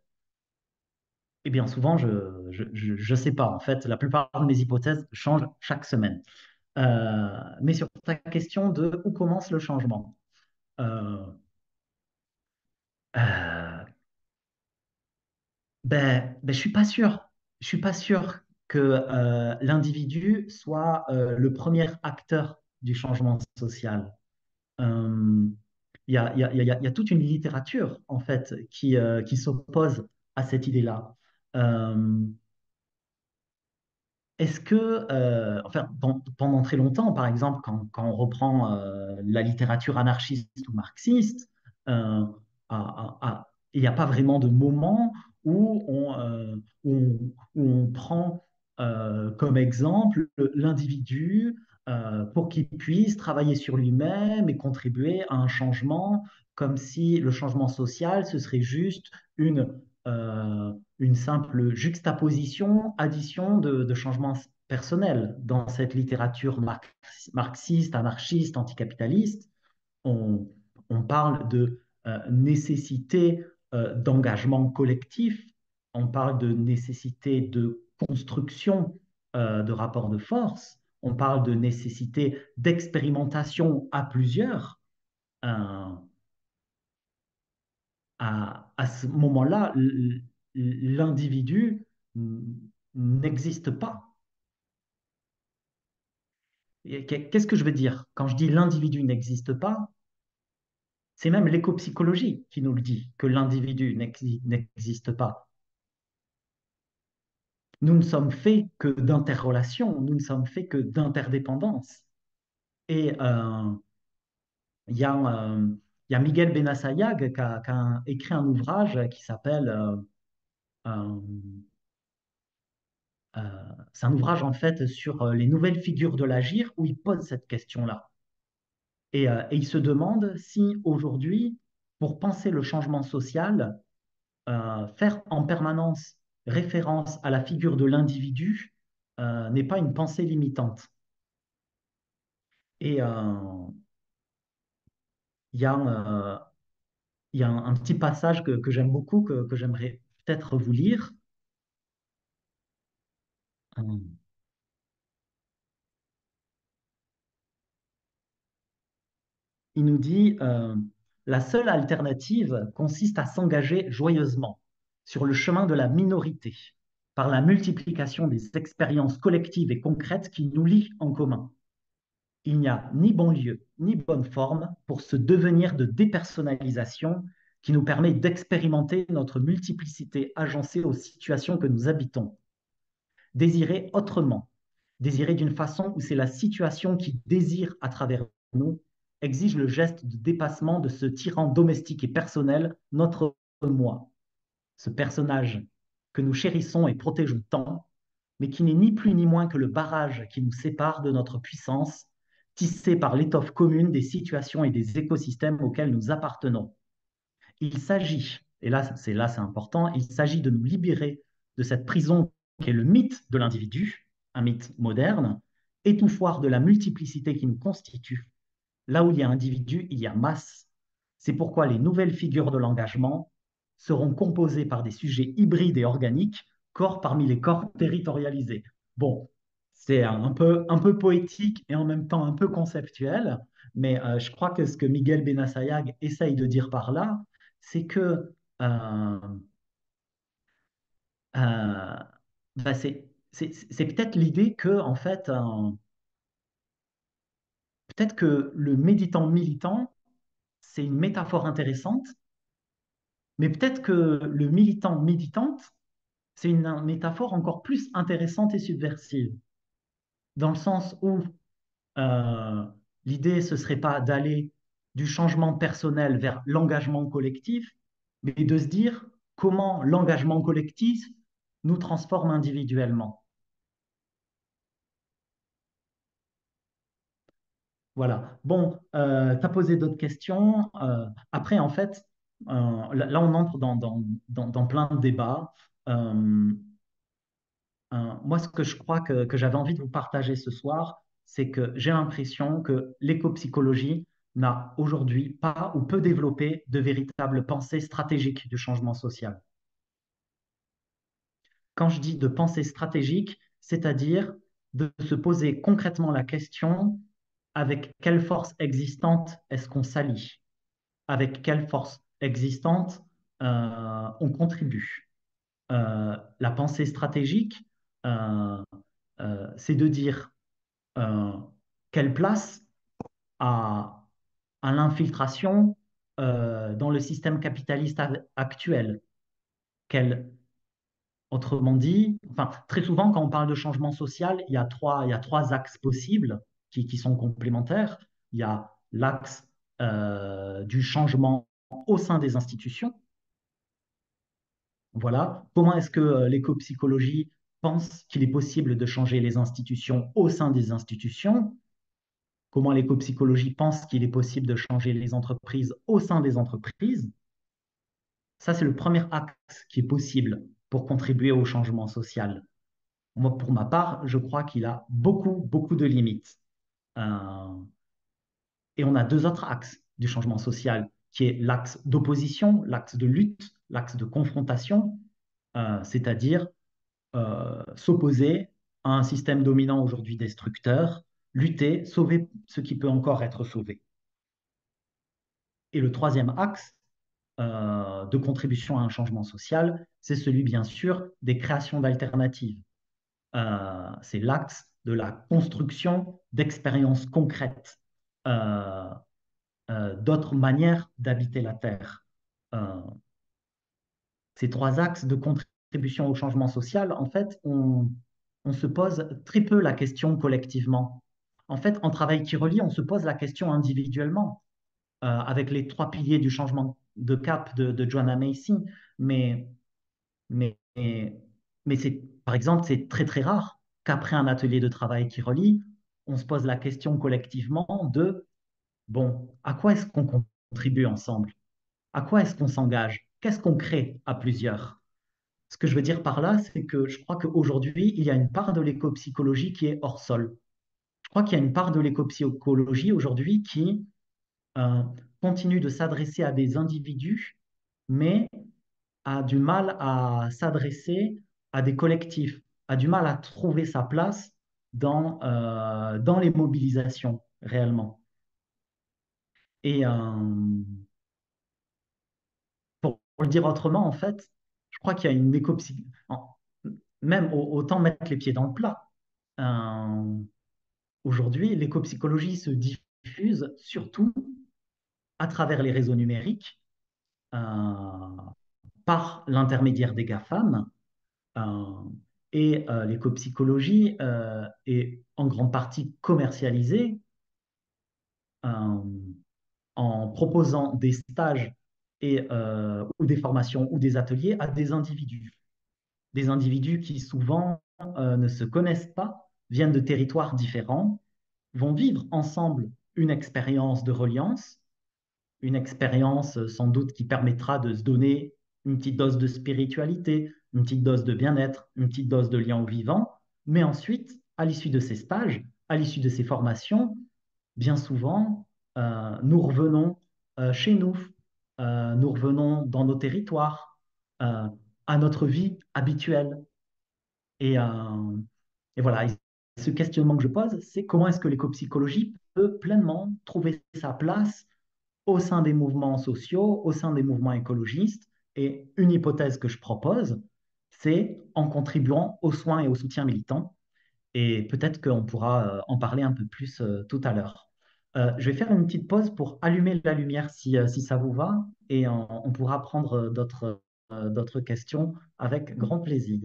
Et bien souvent, je sais pas. En fait, la plupart de mes hypothèses changent chaque semaine. Mais sur ta question de où commence le changement, euh, euh, je suis pas sûr. Je suis pas sûr que l'individu soit le premier acteur du changement social. Euh, il y a toute une littérature en fait qui s'oppose à cette idée-là. Euh, Est-ce que, enfin, pendant très longtemps, par exemple, quand on reprend la littérature anarchiste ou marxiste, euh, il n'y a pas vraiment de moment où on prend comme exemple l'individu pour qu'il puisse travailler sur lui-même et contribuer à un changement, comme si le changement social, ce serait juste une simple juxtaposition, addition de changements personnels. Dans cette littérature marxiste, anarchiste, anticapitaliste, on, on parle de nécessité d'engagement collectif, on parle de nécessité de construction de rapports de force, on parle de nécessité d'expérimentation à plusieurs. Euh, à ce moment-là, l'individu n'existe pas. Qu'est-ce que je veux dire? Quand je dis l'individu n'existe pas, c'est même l'écopsychologie qui nous le dit, que l'individu n'existe pas. Nous ne sommes faits que d'interrelations, nous ne sommes faits que d'interdépendance. Et il y a, il y a Miguel Benassayag qui a écrit un ouvrage qui s'appelle euh, Euh, c'est un ouvrage en fait sur les nouvelles figures de l'agir où il pose cette question-là. Et il se demande si aujourd'hui, pour penser le changement social, faire en permanence référence à la figure de l'individu n'est pas une pensée limitante. Et il y a, il y a un petit passage que j'aime beaucoup, que j'aimerais peut-être vous lire. Il nous dit la seule alternative consiste à s'engager joyeusement sur le chemin de la minorité par la multiplication des expériences collectives et concrètes qui nous lient en commun. Il n'y a ni bon lieu ni bonne forme pour ce devenir de dépersonnalisation qui nous permet d'expérimenter notre multiplicité agencée aux situations que nous habitons. Désirer autrement, désirer d'une façon où c'est la situation qui désire à travers nous, exige le geste de dépassement de ce tyran domestique et personnel, notre moi, ce personnage que nous chérissons et protégeons tant, mais qui n'est ni plus ni moins que le barrage qui nous sépare de notre puissance, tissé par l'étoffe commune des situations et des écosystèmes auxquels nous appartenons. Il s'agit, et là c'est important, il s'agit de nous libérer de cette prison qui est le mythe de l'individu, un mythe moderne, étouffoir de la multiplicité qui nous constitue. Là où il y a individu, il y a masse. C'est pourquoi les nouvelles figures de l'engagement seront composées par des sujets hybrides et organiques, corps parmi les corps territorialisés. Bon, c'est un peu poétique et en même temps un peu conceptuel, mais je crois que ce que Miguel Benassayag essaye de dire par là, c'est que euh, euh, bah, c'est peut-être l'idée que, en fait, peut-être que le méditant militant c'est une métaphore intéressante, mais peut-être que le militant militante, c'est une métaphore encore plus intéressante et subversive, dans le sens où euh, l'idée, ce serait pas d'aller du changement personnel vers l'engagement collectif, mais de se dire comment l'engagement collectif nous transforme individuellement. Voilà. Bon, tu as posé d'autres questions. Après, en fait, là, on entre dans plein de débats. Euh, Moi, ce que je crois que j'avais envie de vous partager ce soir, c'est que j'ai l'impression que l'écopsychologie n'a aujourd'hui pas ou peu développé de véritable pensée stratégique du changement social. Quand je dis de pensée stratégique, c'est-à-dire de se poser concrètement la question avec quelle force existante est-ce qu'on s'allie? Avec quelle force existante on contribue? La pensée stratégique, euh, c'est de dire euh, quelle place à, à l'infiltration dans le système capitaliste actuel. Quelle, autrement dit, enfin, très souvent, quand on parle de changement social, il y a trois axes possibles qui sont complémentaires. Il y a l'axe du changement au sein des institutions. Voilà. Comment est-ce que l'écopsychologie pense qu'il est possible de changer les institutions au sein des institutions? Comment l'écopsychologie pense qu'il est possible de changer les entreprises au sein des entreprises? Ça, c'est le premier axe qui est possible pour contribuer au changement social. Moi, pour ma part, je crois qu'il a beaucoup de limites. Euh, et on a deux autres axes du changement social, qui est l'axe d'opposition, l'axe de lutte, l'axe de confrontation, c'est-à-dire s'opposer à un système dominant aujourd'hui destructeur, lutter, sauver ce qui peut encore être sauvé. Et le troisième axe de contribution à un changement social, c'est celui, bien sûr, des créations d'alternatives. C'est l'axe de la construction d'expériences concrètes, euh, d'autres manières d'habiter la Terre. Euh, Ces trois axes de contribution au changement social, en fait, on se pose très peu la question collectivement. En fait, en travail qui relie, on se pose la question individuellement, avec les trois piliers du changement de cap de Joanna Macy. Mais, mais, mais c'est, par exemple, c'est très rare qu'après un atelier de travail qui relie, on se pose la question collectivement de, bon, à quoi est-ce qu'on contribue ensemble? À quoi est-ce qu'on s'engage? Qu'est-ce qu'on crée à plusieurs? Ce que je veux dire par là, c'est que je crois qu'aujourd'hui, il y a une part de l'éco-psychologie qui est hors sol. Je crois qu'il y a une part de l'éco-psychologie aujourd'hui qui euh, continue de s'adresser à des individus, mais a du mal à s'adresser à des collectifs, a du mal à trouver sa place dans les mobilisations réellement. Et pour le dire autrement, en fait, je crois qu'il y a une éco-psychologie, même autant mettre les pieds dans le plat. Euh, Aujourd'hui, l'éco-psychologie se diffuse surtout à travers les réseaux numériques, euh, par l'intermédiaire des GAFAM. Euh, et l'éco-psychologie est en grande partie commercialisée euh, en proposant des stages ou des formations ou des ateliers à des individus. Des individus qui souvent ne se connaissent pas, viennent de territoires différents, vont vivre ensemble une expérience de reliance, une expérience sans doute qui permettra de se donner une petite dose de spiritualité, une petite dose de bien-être, une petite dose de lien au vivant. Mais ensuite, à l'issue de ces stages, à l'issue de ces formations, bien souvent, nous revenons chez nous, nous revenons dans nos territoires, euh, à notre vie habituelle. Et, euh, et voilà, et ce questionnement que je pose, c'est comment est-ce que l'écopsychologie peut pleinement trouver sa place au sein des mouvements sociaux, au sein des mouvements écologistes. Et une hypothèse que je propose, c'est en contribuant aux soins et au soutien militant. Et peut-être qu'on pourra en parler un peu plus tout à l'heure. Je vais faire une petite pause pour allumer la lumière si ça vous va, et on pourra prendre d'autres questions avec grand plaisir.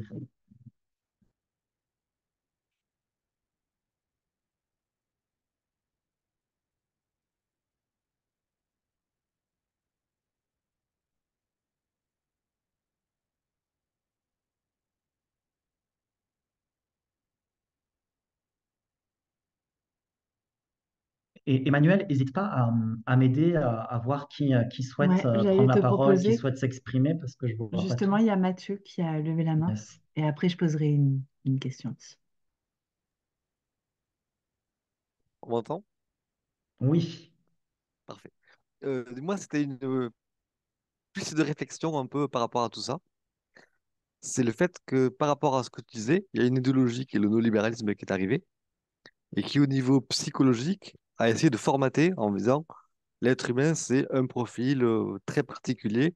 Et Emmanuel, n'hésite pas à m'aider à voir qui souhaite
Ouais, j'allais
prendre la
te
parole, qui
proposer,
souhaite s'exprimer, parce que je ne vois pas
justement,
tout.
il y a Mathieu qui a levé la main,
Yes.
et après, je poserai une question aussi.
On m'entend?
Oui.
Parfait. Moi, c'était une plus de réflexion un peu par rapport à tout ça. C'est le fait que par rapport à ce que tu disais, il y a une idéologie qui est le néolibéralisme qui est arrivé et qui, au niveau psychologique, a essayé de formater en disant l'être humain, c'est un profil très particulier et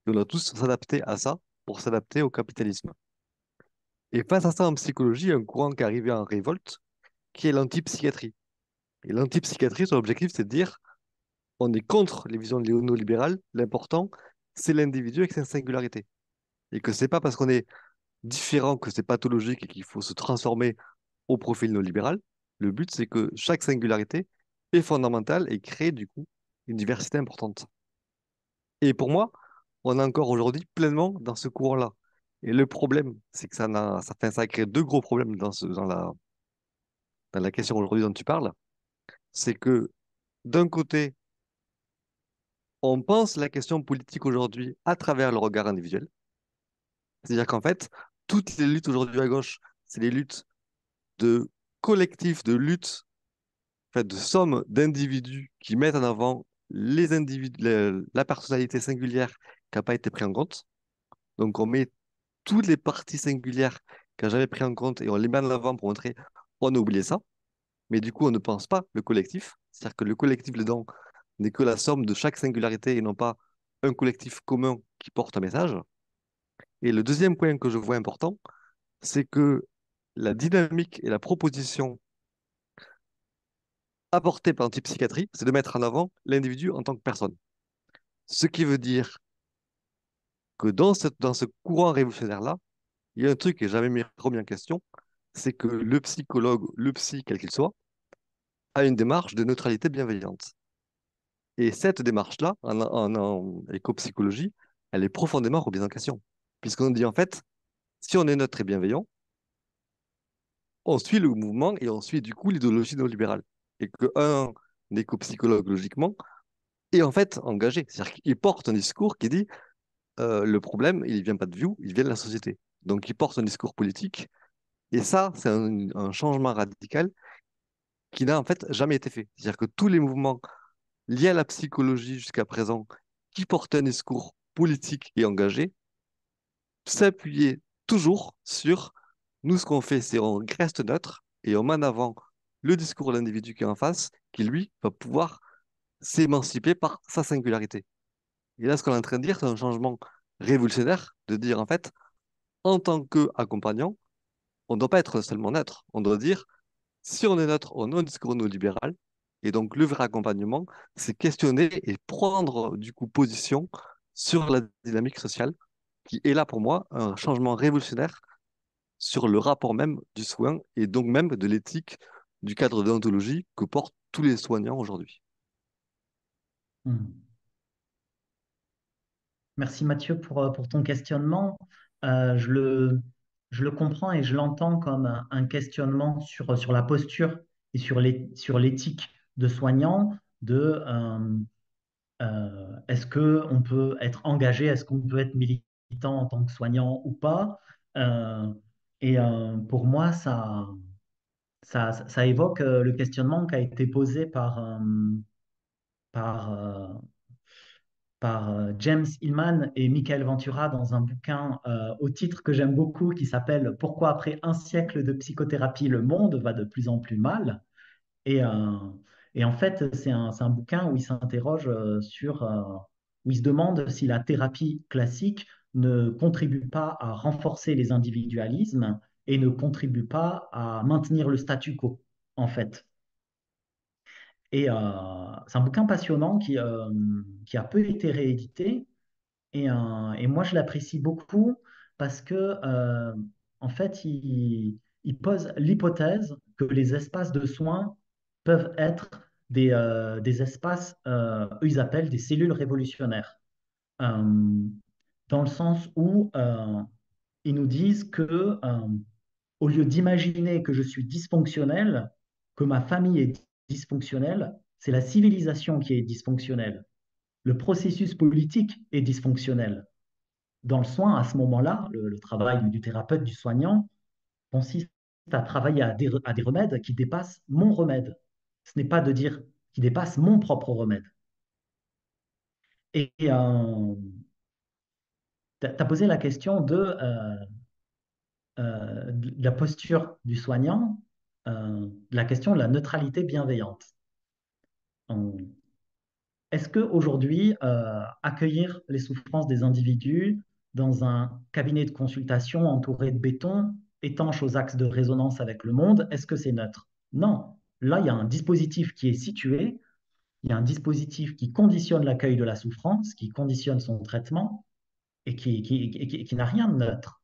on doit tous s'adapter à ça pour s'adapter au capitalisme. Et face à ça, en psychologie, il y a un courant qui est arrivé en révolte qui est l'antipsychiatrie. Et l'antipsychiatrie, son objectif, c'est de dire on est contre les visions néolibérales, l'important, c'est l'individu avec sa singularité. Et que c'est pas parce qu'on est différent que c'est pathologique et qu'il faut se transformer au profil néolibéral. Le but, c'est que chaque singularité est fondamentale et crée du coup une diversité importante. Et pour moi, on est encore aujourd'hui pleinement dans ce courant-là. Et le problème, c'est que ça a créé deux gros problèmes dans la question aujourd'hui dont tu parles. C'est que d'un côté, on pense la question politique aujourd'hui à travers le regard individuel. C'est-à-dire qu'en fait, toutes les luttes aujourd'hui à gauche, c'est les luttes de collectifs, de luttes, en fait, de sommes d'individus qui mettent en avant les individus, la personnalité singulière qui n'a pas été prise en compte. Donc on met toutes les parties singulières qui n'ont jamais pris en compte et on les met en avant pour montrer on a oublié ça. Mais du coup, on ne pense pas le collectif. C'est-à-dire que le collectif dedans n'est que la somme de chaque singularité et non pas un collectif commun qui porte un message. Et le deuxième point que je vois important, c'est que la dynamique et la proposition apportée par l'antipsychiatrie, c'est de mettre en avant l'individu en tant que personne. Ce qui veut dire que dans ce courant révolutionnaire-là, il y a un truc qui n'est jamais remis en question, c'est que le psychologue, le psy, quel qu'il soit, a une démarche de neutralité bienveillante. Et cette démarche-là, en éco-psychologie, elle est profondément remise en question. Puisqu'on dit en fait, si on est neutre et bienveillant, on suit le mouvement et on suit du coup l'idéologie néolibérale. Et qu'un éco-psychologue, logiquement, est en fait engagé. C'est-à-dire qu'il porte un discours qui dit le problème, il ne vient pas de vous, il vient de la société. Donc il porte un discours politique. Et ça, c'est un changement radical qui n'a en fait jamais été fait. C'est-à-dire que tous les mouvements liés à la psychologie jusqu'à présent, qui portaient un discours politique et engagé, s'appuyaient toujours sur nous, ce qu'on fait, c'est on reste neutre et on met en avant le discours de l'individu qui est en face, qui lui va pouvoir s'émanciper par sa singularité. Et là, ce qu'on est en train de dire, c'est un changement révolutionnaire de dire en fait, en tant qu'accompagnant, on ne doit pas être seulement neutre. On doit dire, si on est neutre, on a un discours néolibéral. Et donc, le vrai accompagnement, c'est questionner et prendre du coup position sur la dynamique sociale, qui est là pour moi un changement révolutionnaire sur le rapport même du soin et donc même de l'éthique du cadre de déontologie que portent tous les soignants aujourd'hui.
Hmm. Merci Mathieu pour ton questionnement. Euh, je le, je le comprends et je l'entends comme un questionnement sur la posture et sur l'éthique de soignant, est-ce qu'on peut être engagé, est-ce qu'on peut être militant en tant que soignant ou pas. Euh, pour moi, ça évoque le questionnement qui a été posé par, euh, par James Hillman et Michael Ventura dans un bouquin au titre que j'aime beaucoup qui s'appelle Pourquoi après un siècle de psychothérapie, le monde va de plus en plus mal. Et, euh, et en fait, c'est un bouquin où il s'interroge où il se demande si la thérapie classique ne contribue pas à renforcer les individualismes et ne contribue pas à maintenir le statu quo, en fait. Et c'est un bouquin passionnant qui a peu été réédité. Et moi, je l'apprécie beaucoup parce que, en fait, il pose l'hypothèse que les espaces de soins peuvent être des espaces, eux, ils appellent des cellules révolutionnaires. Euh, Dans le sens où ils nous disent que, au lieu d'imaginer que je suis dysfonctionnel, que ma famille est dysfonctionnelle, c'est la civilisation qui est dysfonctionnelle. Le processus politique est dysfonctionnel. Dans le soin, à ce moment-là, le travail du thérapeute, du soignant, consiste à travailler à des remèdes qui dépassent mon remède. Ce n'est pas de dire qui dépasse mon propre remède. Et tu as posé la question de la posture du soignant, de la question de la neutralité bienveillante. Est-ce qu'aujourd'hui, accueillir les souffrances des individus dans un cabinet de consultation entouré de béton, étanche aux axes de résonance avec le monde, est-ce que c'est neutre? Non. Là, il y a un dispositif qui est situé, il y a un dispositif qui conditionne l'accueil de la souffrance, qui conditionne son traitement et qui n'a rien de neutre.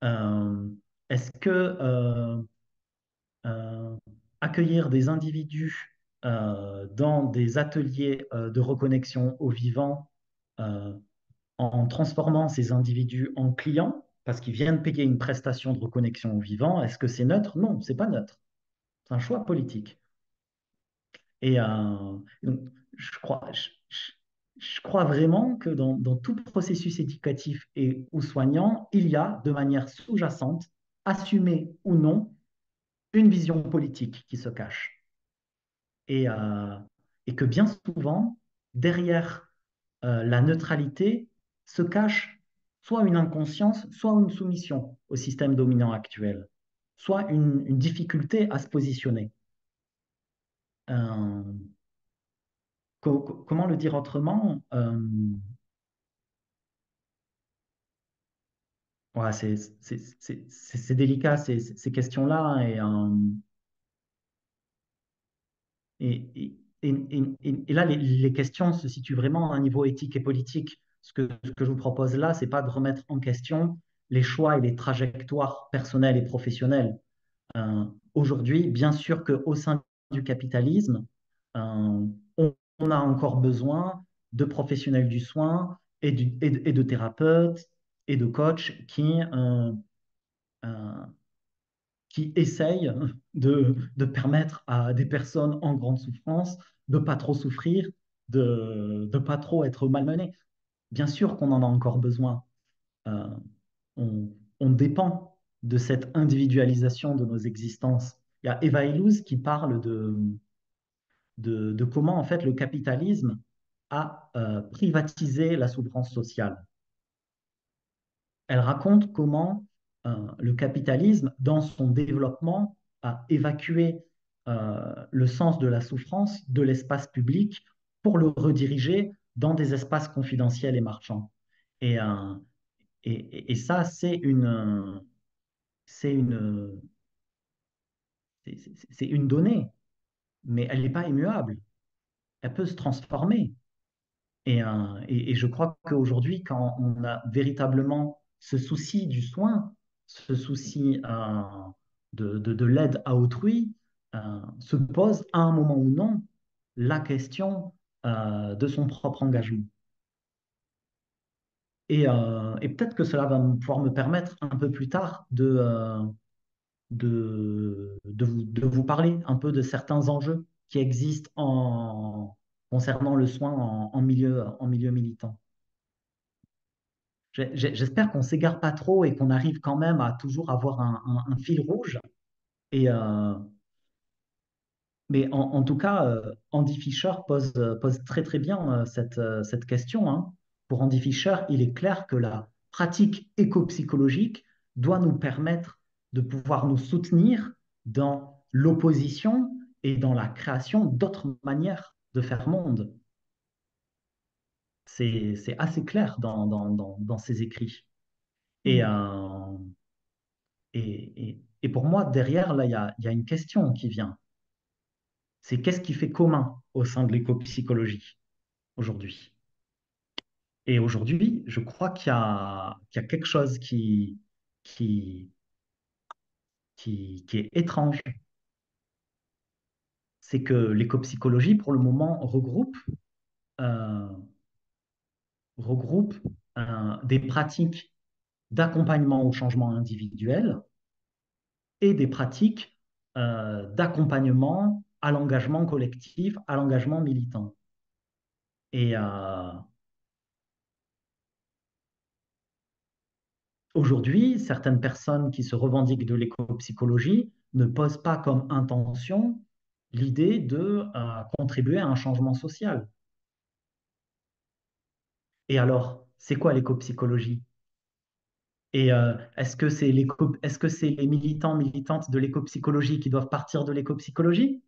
Euh, Est-ce que euh, accueillir des individus dans des ateliers de reconnexion au vivant euh, en transformant ces individus en clients parce qu'ils viennent payer une prestation de reconnexion au vivant, est-ce que c'est neutre? Non, c'est pas neutre. C'est un choix politique. Et donc, je crois, je crois vraiment que dans tout processus éducatif et ou soignant, il y a de manière sous-jacente, assumée ou non, une vision politique qui se cache. Et, euh, et que bien souvent, derrière la neutralité se cache soit une inconscience, soit une soumission au système dominant actuel, soit une difficulté à se positionner. Euh, Comment le dire autrement? Ouais, c'est délicat ces questions-là, hein, et là, les questions se situent vraiment à un niveau éthique et politique. Ce que je vous propose là, c'est pas de remettre en question les choix et les trajectoires personnelles et professionnelles. Aujourd'hui, bien sûr qu'au sein du capitalisme, on a encore besoin de professionnels du soin et de thérapeutes et de coachs euh, qui essayent de permettre à des personnes en grande souffrance de pas trop souffrir, de pas trop être malmenées. Bien sûr qu'on en a encore besoin. Euh, on dépend de cette individualisation de nos existences. Il y a Eva Illouz qui parle de comment en fait le capitalisme a privatisé la souffrance sociale. Elle raconte comment le capitalisme, dans son développement, a évacué le sens de la souffrance de l'espace public pour le rediriger dans des espaces confidentiels et marchands. Et, euh, et ça, c'est une, c'est une donnée, mais elle n'est pas immuable. Elle peut se transformer. Et je crois qu'aujourd'hui, quand on a véritablement ce souci du soin, ce souci de l'aide à autrui, se pose à un moment ou non la question de son propre engagement. Et peut-être que cela va pouvoir me permettre un peu plus tard de vous parler un peu de certains enjeux qui existent concernant le soin en milieu militant. J'espère qu'on ne s'égare pas trop et qu'on arrive quand même à toujours avoir un fil rouge. Et, mais en tout cas, Andy Fisher pose très très bien cette question, hein. Pour Andy Fisher, il est clair que la pratique éco-psychologique doit nous permettre de pouvoir nous soutenir dans l'opposition et dans la création d'autres manières de faire monde. C'est assez clair dans ses écrits. Et, et pour moi, derrière, là, il y a une question qui vient. c'est qu'est-ce qui fait commun au sein de l'éco-psychologie aujourd'hui. Et aujourd'hui, je crois qu'il y a quelque chose qui, qui est étrange. C'est que l'éco-psychologie, pour le moment, euh, regroupe des pratiques d'accompagnement au changement individuel et des pratiques d'accompagnement à l'engagement collectif, à l'engagement militant. Et aujourd'hui, certaines personnes qui se revendiquent de l'éco-psychologie ne posent pas comme intention l'idée de contribuer à un changement social. Et alors, c'est quoi l'éco-psychologie? Et est-ce que c'est les militants, militantes de l'éco-psychologie qui doivent partir de l'éco-psychologie?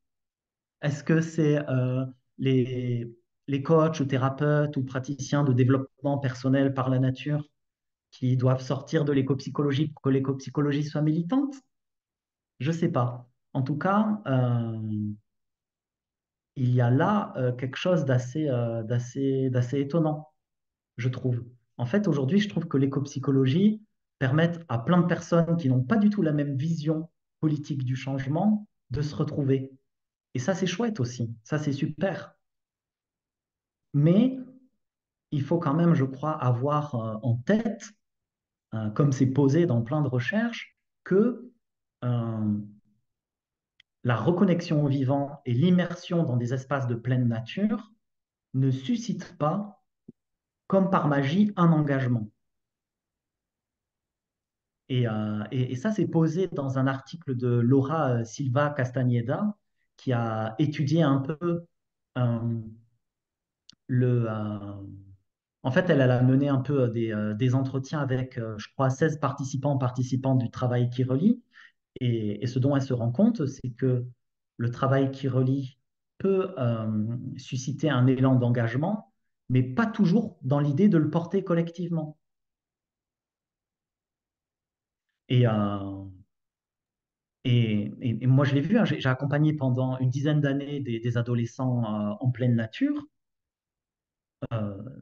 Est-ce que c'est les, les coachs ou thérapeutes ou praticiens de développement personnel par la nature qui doivent sortir de l'éco-psychologie pour que l'éco-psychologie soit militante? Je ne sais pas. En tout cas, il y a là quelque chose d'assez étonnant, je trouve. En fait, aujourd'hui, je trouve que l'éco-psychologie permet à plein de personnes qui n'ont pas du tout la même vision politique du changement de se retrouver. Et ça, c'est chouette aussi. Ça, c'est super. Mais il faut quand même, je crois, avoir en tête, comme c'est posé dans plein de recherches, que euh, la reconnexion au vivant et l'immersion dans des espaces de pleine nature ne suscitent pas, comme par magie, un engagement. Et ça, c'est posé dans un article de Laura Silva Castañeda, qui a étudié un peu euh, le... en fait, elle a mené un peu des entretiens avec, je crois, 16 participants du travail qui relie. Et ce dont elle se rend compte, c'est que le travail qui relie peut susciter un élan d'engagement, mais pas toujours dans l'idée de le porter collectivement. Et, euh, et moi, je l'ai vu, hein, j'ai accompagné pendant une dizaine d'années des adolescents en pleine nature.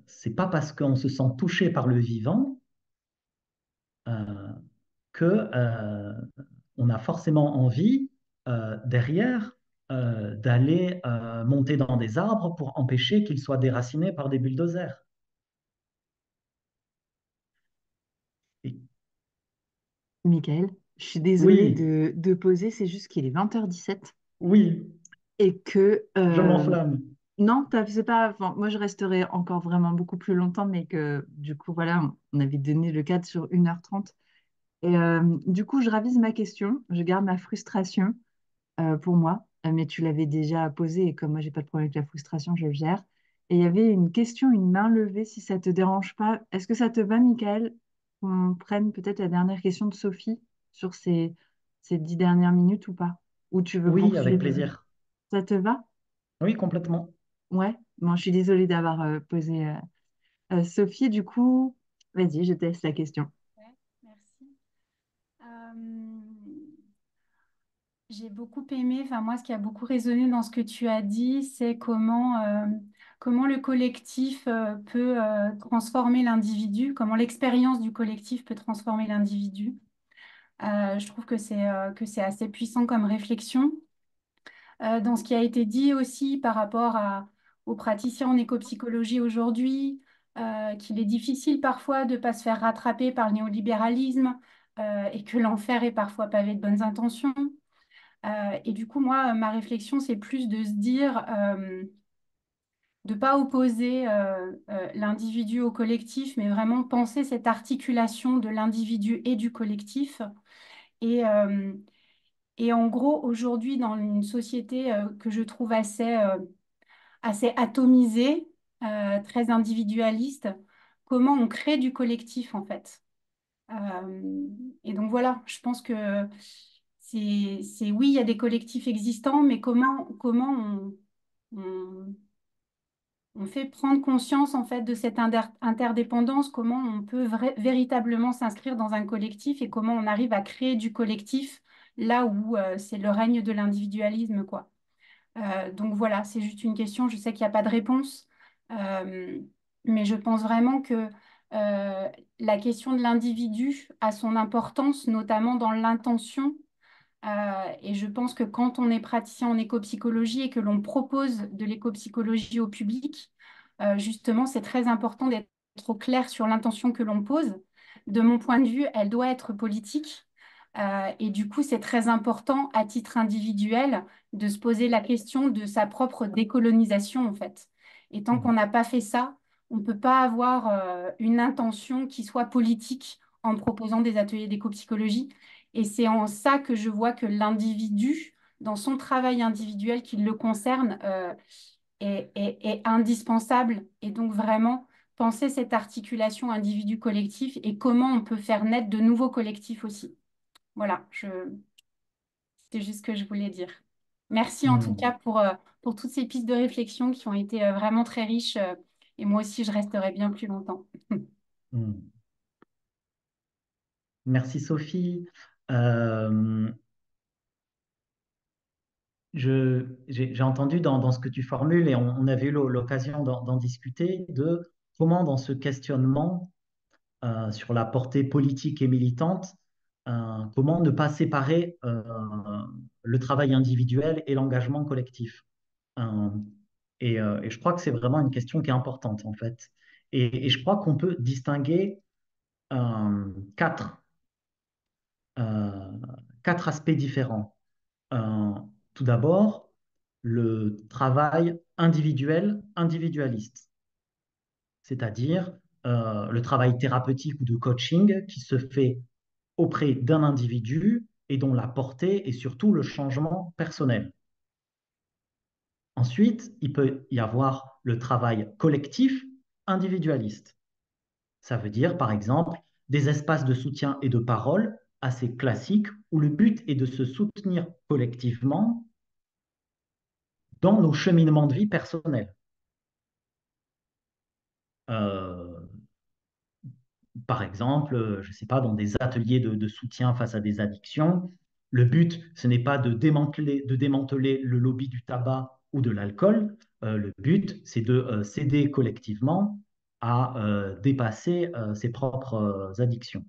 C'est pas parce qu'on se sent touché par le vivant euh, que on a forcément envie derrière d'aller monter dans des arbres pour empêcher qu'ils soient déracinés par des bulldozers. Et-
Michael, je suis désolée
oui,
de poser, c'est juste qu'il est 20h17
oui,
et que
je m'enflamme.
non, c'est pas, enfin, moi je resterai encore vraiment beaucoup plus longtemps, mais que du coup, voilà, on avait donné le cadre sur 1h30. Et du coup, je ravise ma question, je garde ma frustration pour moi, mais tu l'avais déjà posée et comme moi, j'ai pas de problème avec la frustration, je le gère. Et il y avait une question, une main levée, si ça te dérange pas. Est-ce que ça te va, Michael, qu'on prenne peut-être la dernière question de Sophie sur ces 10 dernières minutes ou pas? Ou tu veux
Oui, avec
poursuivre?
plaisir.
Ça te va?
Oui, complètement.
Ouais. Bon, je suis désolée d'avoir posé Sophie, du coup, vas-y, je te laisse la question.
Ouais, merci. Euh, j'ai beaucoup aimé, enfin moi ce qui a beaucoup résonné dans ce que tu as dit, c'est comment le collectif peut transformer l'individu, comment l'expérience du collectif peut transformer l'individu. Je trouve que c'est assez puissant comme réflexion. Dans ce qui a été dit aussi par rapport aux praticiens en écopsychologie aujourd'hui, qu'il est difficile parfois de ne pas se faire rattraper par le néolibéralisme et que l'enfer est parfois pavé de bonnes intentions. Et du coup, moi, ma réflexion, c'est plus de se dire, de ne pas opposer l'individu au collectif, mais vraiment penser cette articulation de l'individu et du collectif. Et, euh, et en gros, aujourd'hui, dans une société que je trouve assez atomisée, très individualiste, comment on crée du collectif, en fait. Et donc voilà, je pense que oui, il y a des collectifs existants, mais comment on, on fait prendre conscience en fait de cette interdépendance, comment on peut véritablement s'inscrire dans un collectif et comment on arrive à créer du collectif là où c'est le règne de l'individualisme, quoi. Donc voilà, c'est juste une question. Je sais qu'il n'y a pas de réponse, euh, mais je pense vraiment que la question de l'individu a son importance, notamment dans l'intention. Et je pense que quand on est praticien en écopsychologie et que l'on propose de l'écopsychologie au public, justement, c'est très important d'être au clair sur l'intention que l'on pose. De mon point de vue, elle doit être politique. Et du coup, c'est très important à titre individuel de se poser la question de sa propre décolonisation, en fait. Et tant qu'on n'a pas fait ça, on ne peut pas avoir une intention qui soit politique en proposant des ateliers d'écopsychologie. Et c'est en ça que je vois que l'individu, dans son travail individuel qui le concerne, est indispensable. Et donc vraiment penser cette articulation individu-collectif et comment on peut faire naître de nouveaux collectifs aussi. Voilà, c'était juste ce que je voulais dire. Merci en tout cas pour toutes ces pistes de réflexion qui ont été vraiment très riches. Et moi aussi, je resterai bien plus longtemps.
Hmm. Merci Sophie. Euh, j'ai entendu dans ce que tu formules, et on avait eu l'occasion d'en discuter, de comment dans ce questionnement sur la portée politique et militante, comment ne pas séparer le travail individuel et l'engagement collectif. Euh, et je crois que c'est vraiment une question qui est importante en fait. Et je crois qu'on peut distinguer quatre, euh, quatre aspects différents. Euh, Tout d'abord, le travail individuel, individualiste, c'est-à-dire le travail thérapeutique ou de coaching qui se fait auprès d'un individu et dont la portée est surtout le changement personnel. Ensuite, il peut y avoir le travail collectif individualiste. Ça veut dire, par exemple, des espaces de soutien et de parole assez classiques où le but est de se soutenir collectivement dans nos cheminements de vie personnels. Euh, Par exemple, je ne sais pas, dans des ateliers de soutien face à des addictions, le but, ce n'est pas de démanteler le lobby du tabac ou de l'alcool. Le but, c'est de s'aider collectivement à dépasser ses propres addictions.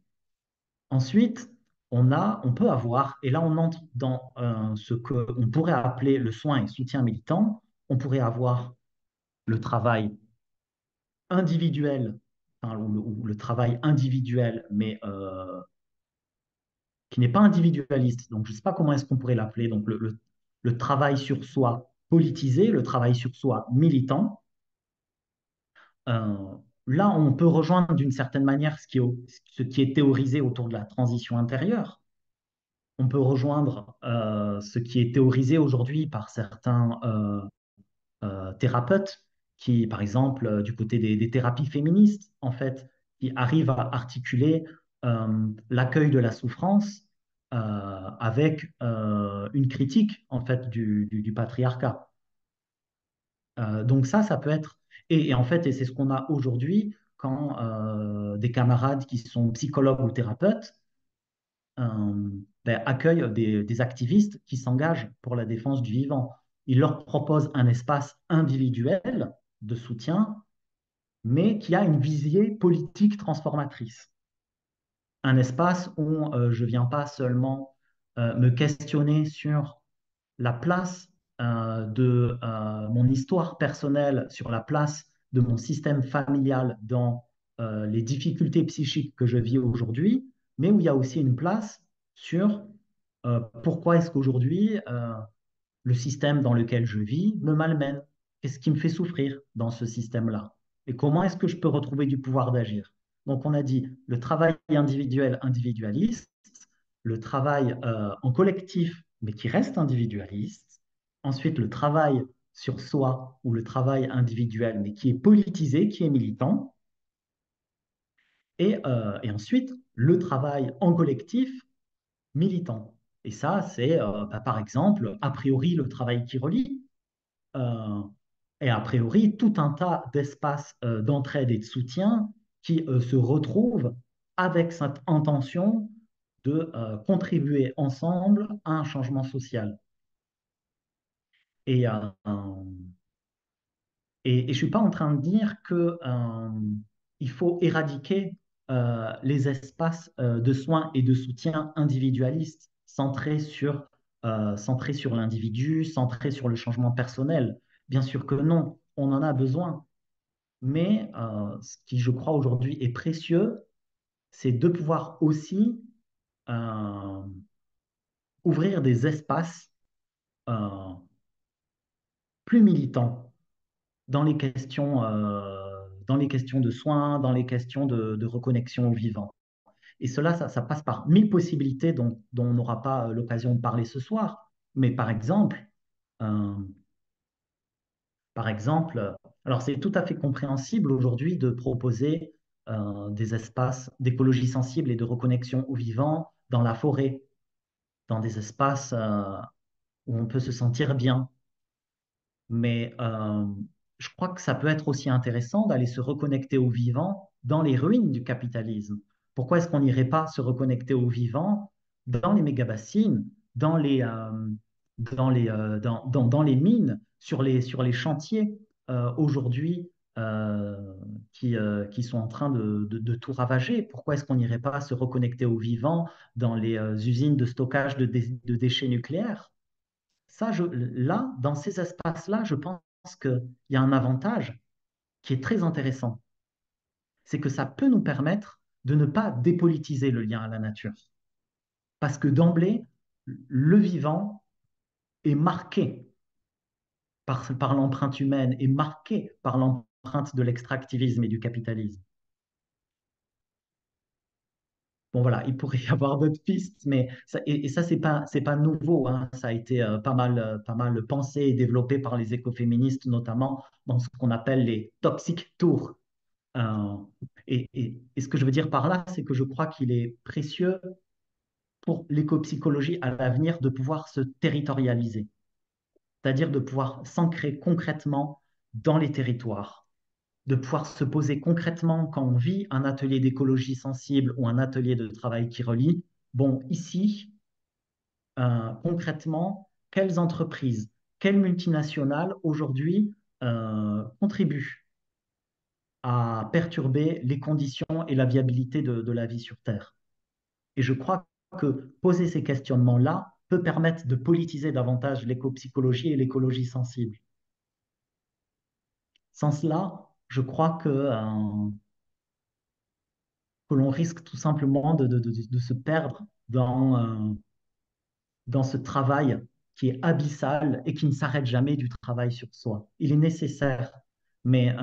Ensuite, on peut avoir, et là on entre dans ce qu'on pourrait appeler le soin et soutien militant, on pourrait avoir le travail individuel, enfin, ou le travail individuel, mais qui n'est pas individualiste. Donc, je ne sais pas comment est-ce qu'on pourrait l'appeler. Donc, le travail sur soi politisé, le travail sur soi militant. Euh, Là, on peut rejoindre d'une certaine manière ce qui est théorisé autour de la transition intérieure. On peut rejoindre ce qui est théorisé aujourd'hui par certains thérapeutes qui, par exemple, du côté des thérapies féministes, en fait, qui arrivent à articuler l'accueil de la souffrance avec une critique, en fait, du patriarcat. Donc ça peut être... Et en fait, et c'est ce qu'on a aujourd'hui quand des camarades qui sont psychologues ou thérapeutes accueillent des activistes qui s'engagent pour la défense du vivant. Ils leur proposent un espace individuel de soutien, mais qui a une visée politique transformatrice. Un espace où je ne viens pas seulement me questionner sur la place de mon histoire personnelle, sur la place de mon système familial dans les difficultés psychiques que je vis aujourd'hui, mais où il y a aussi une place sur pourquoi est-ce qu'aujourd'hui le système dans lequel je vis me malmène. Qu'est-ce qui me fait souffrir dans ce système-là? Et comment est-ce que je peux retrouver du pouvoir d'agir? Donc, on a dit le travail individuel, individualiste, le travail en collectif, mais qui reste individualiste. Ensuite, le travail sur soi ou le travail individuel, mais qui est politisé, qui est militant. Et ensuite, le travail en collectif, militant. Et ça, c'est par exemple, a priori, le travail qui relie, euh, et a priori, tout un tas d'espaces d'entraide et de soutien qui se retrouvent avec cette intention de contribuer ensemble à un changement social. Et, et je ne suis pas en train de dire que, il faut éradiquer les espaces de soins et de soutien individualistes, centrés sur l'individu, centrés sur le changement personnel. Bien sûr que non, on en a besoin. Mais ce qui, je crois, aujourd'hui est précieux, c'est de pouvoir aussi euh, ouvrir des espaces euh, plus militants dans les questions de soins, dans les questions de reconnexion au vivant. Et cela, ça passe par mille possibilités dont on n'aura pas l'occasion de parler ce soir. Mais euh, par exemple, alors c'est tout à fait compréhensible aujourd'hui de proposer des espaces d'écologie sensible et de reconnexion au vivant dans la forêt, dans des espaces où on peut se sentir bien. Mais je crois que ça peut être aussi intéressant d'aller se reconnecter au vivant dans les ruines du capitalisme. Pourquoi est-ce qu'on n'irait pas se reconnecter au vivant dans les mégabassines, dans les mines, sur les chantiers aujourd'hui qui sont en train de tout ravager? Pourquoi est-ce qu'on n'irait pas se reconnecter au vivant dans les usines de stockage de déchets nucléaires? Là, dans ces espaces-là, je pense qu'il y a un avantage qui est très intéressant. C'est que ça peut nous permettre de ne pas dépolitiser le lien à la nature. Parce que d'emblée, le vivant est marqué par l'empreinte humaine, est marqué par l'empreinte de l'extractivisme et du capitalisme. Bon, voilà, il pourrait y avoir d'autres pistes, mais et ça, c'est pas nouveau, hein. Ça a été pas mal pensé et développé par les écoféministes, notamment dans ce qu'on appelle les toxic tours. Euh, et ce que je veux dire par là, c'est que je crois qu'il est précieux pour l'écopsychologie à l'avenir de pouvoir se territorialiser, c'est-à-dire de pouvoir s'ancrer concrètement dans les territoires, de pouvoir se poser concrètement quand on vit un atelier d'écologie sensible ou un atelier de travail qui relie. Bon, ici, concrètement, quelles entreprises, quelles multinationales aujourd'hui contribuent à perturber les conditions et la viabilité de la vie sur Terre? Et je crois que poser ces questionnements-là peut permettre de politiser davantage l'écopsychologie et l'écologie sensible. Sans cela, je crois que l'on risque tout simplement de se perdre dans ce travail qui est abyssal et qui ne s'arrête jamais du travail sur soi. Il est nécessaire, mais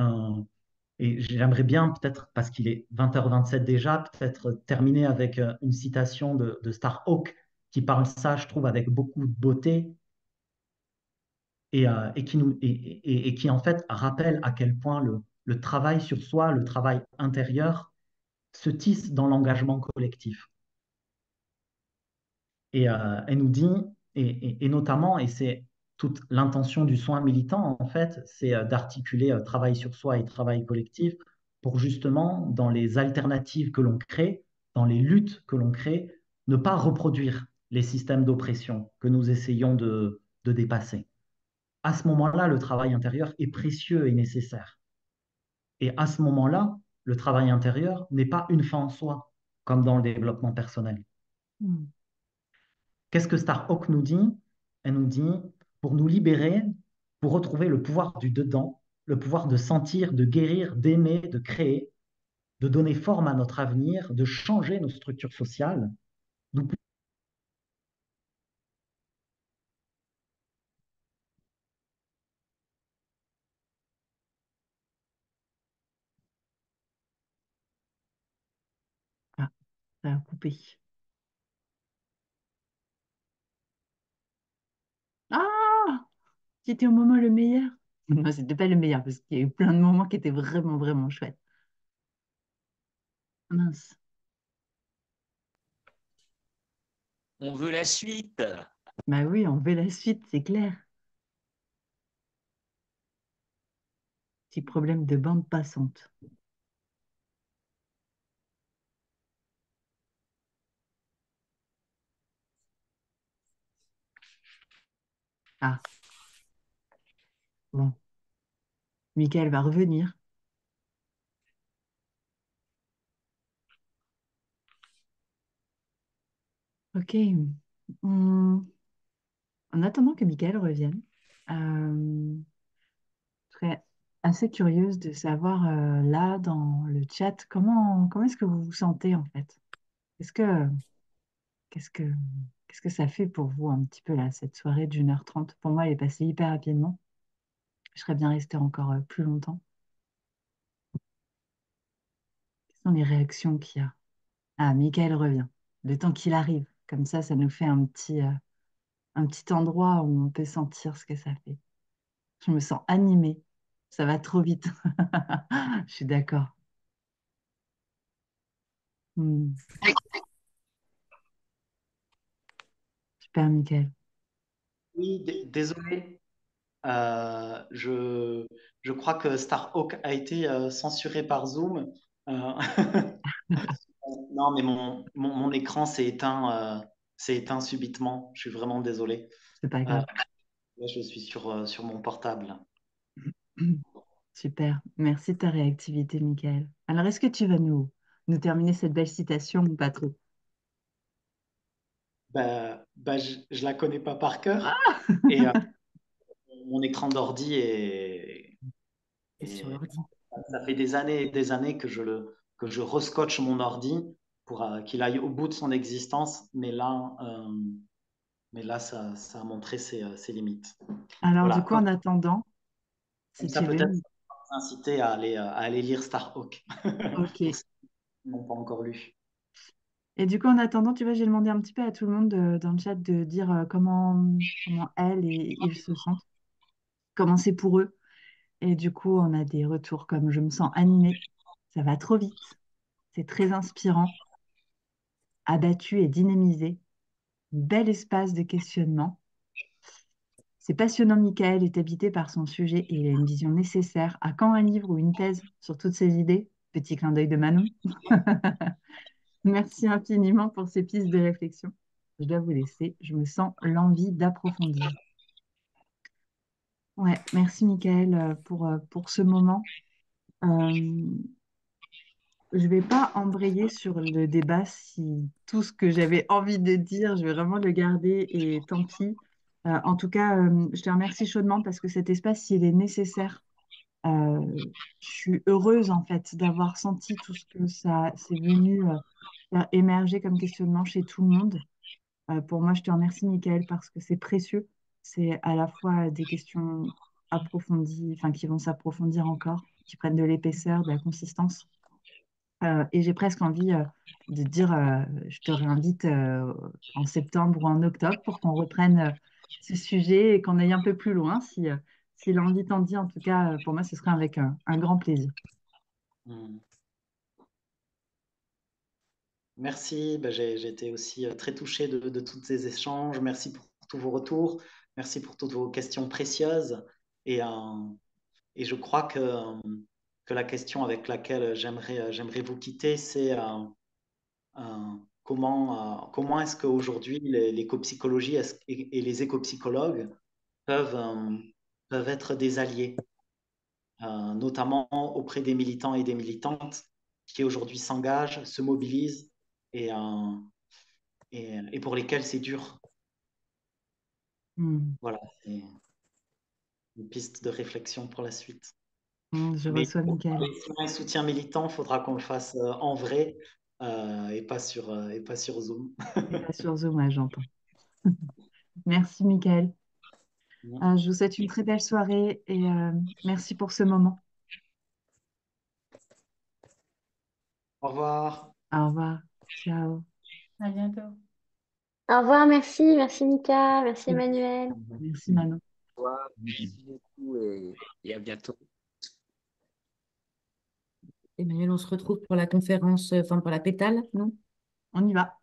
et j'aimerais bien peut-être, parce qu'il est 20h27 déjà, peut-être terminer avec une citation de Starhawk qui parle ça, je trouve, avec beaucoup de beauté et qui en fait rappelle à quel point le travail sur soi, le travail intérieur, se tisse dans l'engagement collectif. Et elle nous dit, et notamment, et c'est toute l'intention du soin militant, en fait, c'est d'articuler travail sur soi et travail collectif pour justement, dans les alternatives que l'on crée, dans les luttes que l'on crée, ne pas reproduire les systèmes d'oppression que nous essayons de dépasser. À ce moment-là, le travail intérieur est précieux et nécessaire. Et à ce moment-là, le travail intérieur n'est pas une fin en soi, comme dans le développement personnel.
Mm.
Qu'est-ce que Starhawk nous dit? Elle nous dit, pour nous libérer, pour retrouver le pouvoir du dedans, le pouvoir de sentir, de guérir, d'aimer, de créer, de donner forme à notre avenir, de changer nos structures sociales, nous
Ah, ça a coupé. Ah, c'était au moment le meilleur. Non, c'était pas le meilleur parce qu'il y a eu plein de moments qui étaient vraiment, vraiment chouettes. Mince.
On veut la suite.
Bah oui, on veut la suite, c'est clair. Petit problème de bande passante. Ah, Bon, Michael va revenir. Ok. Hum, En attendant que Michael revienne, je serais assez curieuse de savoir là dans le chat comment est-ce que vous vous sentez en fait? Est-ce que qu'est-ce que qu'est-ce que ça fait pour vous un petit peu là cette soirée d'1h30? Pour moi, elle est passée hyper rapidement. Je serais bien restée encore plus longtemps. Quelles sont les réactions qu'il y a? Ah, Michael revient. Le temps qu'il arrive, comme ça nous fait un petit endroit où on peut sentir ce que ça fait. Je me sens animée. Ça va trop vite. Je suis d'accord. Hmm. Super, Michael.
Oui, désolé. Je crois que Starhawk a été censuré par Zoom. Euh, non, mais mon écran s'est éteint subitement. Je suis vraiment désolé.
C'est pas
Euh,
grave.
Là, je suis sur mon portable.
Super. Merci de ta réactivité, Michael. Alors, est-ce que tu vas nous terminer cette belle citation ou pas trop?
Je la connais pas par cœur.
Ah,
Et mon écran d'ordi
c'est sur
est-
l'ordi.
ça fait des années et des années que je rescotche mon ordi pour qu'il aille au bout de son existence. Mais là ça a montré ses limites.
Alors, du
Voilà.
coup, en attendant,
Comme
si
ça,
tu veux,
peut-être, ça va vous inciter à aller lire Starhawk pour
ok.
ceux qui n'ont pas encore lu.
Et du coup, en attendant, tu vois, j'ai demandé un petit peu à tout le monde dans le chat de dire comment elles et ils se sentent, comment c'est pour eux. Et du coup, on a des retours comme je me sens animée, ça va trop vite, c'est très inspirant, abattu et dynamisé, bel espace de questionnement. C'est passionnant, Michael est habité par son sujet et il a une vision nécessaire. À quand un livre ou une thèse sur toutes ces idées? Petit clin d'œil de Manon. Merci infiniment pour ces pistes de réflexion. Je dois vous laisser, je me sens l'envie d'approfondir. Ouais, merci Michael pour ce moment. Euh, je ne vais pas embrayer sur le débat si tout ce que j'avais envie de dire, je vais vraiment le garder et tant pis. En tout cas, je te remercie chaudement parce que cet espace, s'il est nécessaire, euh, je suis heureuse en fait d'avoir senti tout ce que ça c'est venu faire émerger comme questionnement chez tout le monde. Pour moi, je te remercie, Michael, parce que c'est précieux. C'est à la fois des questions approfondies, enfin qui vont s'approfondir encore, qui prennent de l'épaisseur, de la consistance. Et j'ai presque envie de dire, je te réinvite en septembre ou en octobre pour qu'on reprenne ce sujet et qu'on aille un peu plus loin. Si l'envie t'en dit, en tout cas, pour moi, ce serait avec un grand plaisir.
Hmm. Merci, j'ai été aussi très touché de tous ces échanges. Merci pour tous vos retours. Merci pour toutes vos questions précieuses. Et, euh, et je crois que la question avec laquelle j'aimerais vous quitter, c'est comment est-ce qu'aujourd'hui l'écopsychologie et les écopsychologues peuvent, peuvent être des alliés, notamment auprès des militants et des militantes qui aujourd'hui s'engagent, se mobilisent et, euh, et pour lesquels c'est dur.
Hmm.
Voilà, c'est une piste de réflexion pour la suite.
Je
Mais
reçois
pour
Michael.
les soins et soutien militant, il faudra qu'on le fasse en vrai et pas sur Zoom.
Et pas sur Zoom, ouais, j'entends. Merci, Michael. Je vous souhaite une très belle soirée et merci pour ce moment.
Au revoir.
Au revoir. Ciao.
À bientôt.
Au revoir, merci, merci Mika, merci Emmanuel.
Merci, Manon.
Au revoir, merci beaucoup et à bientôt.
Emmanuel, on se retrouve pour la conférence, enfin pour la pétale, non?
On y va.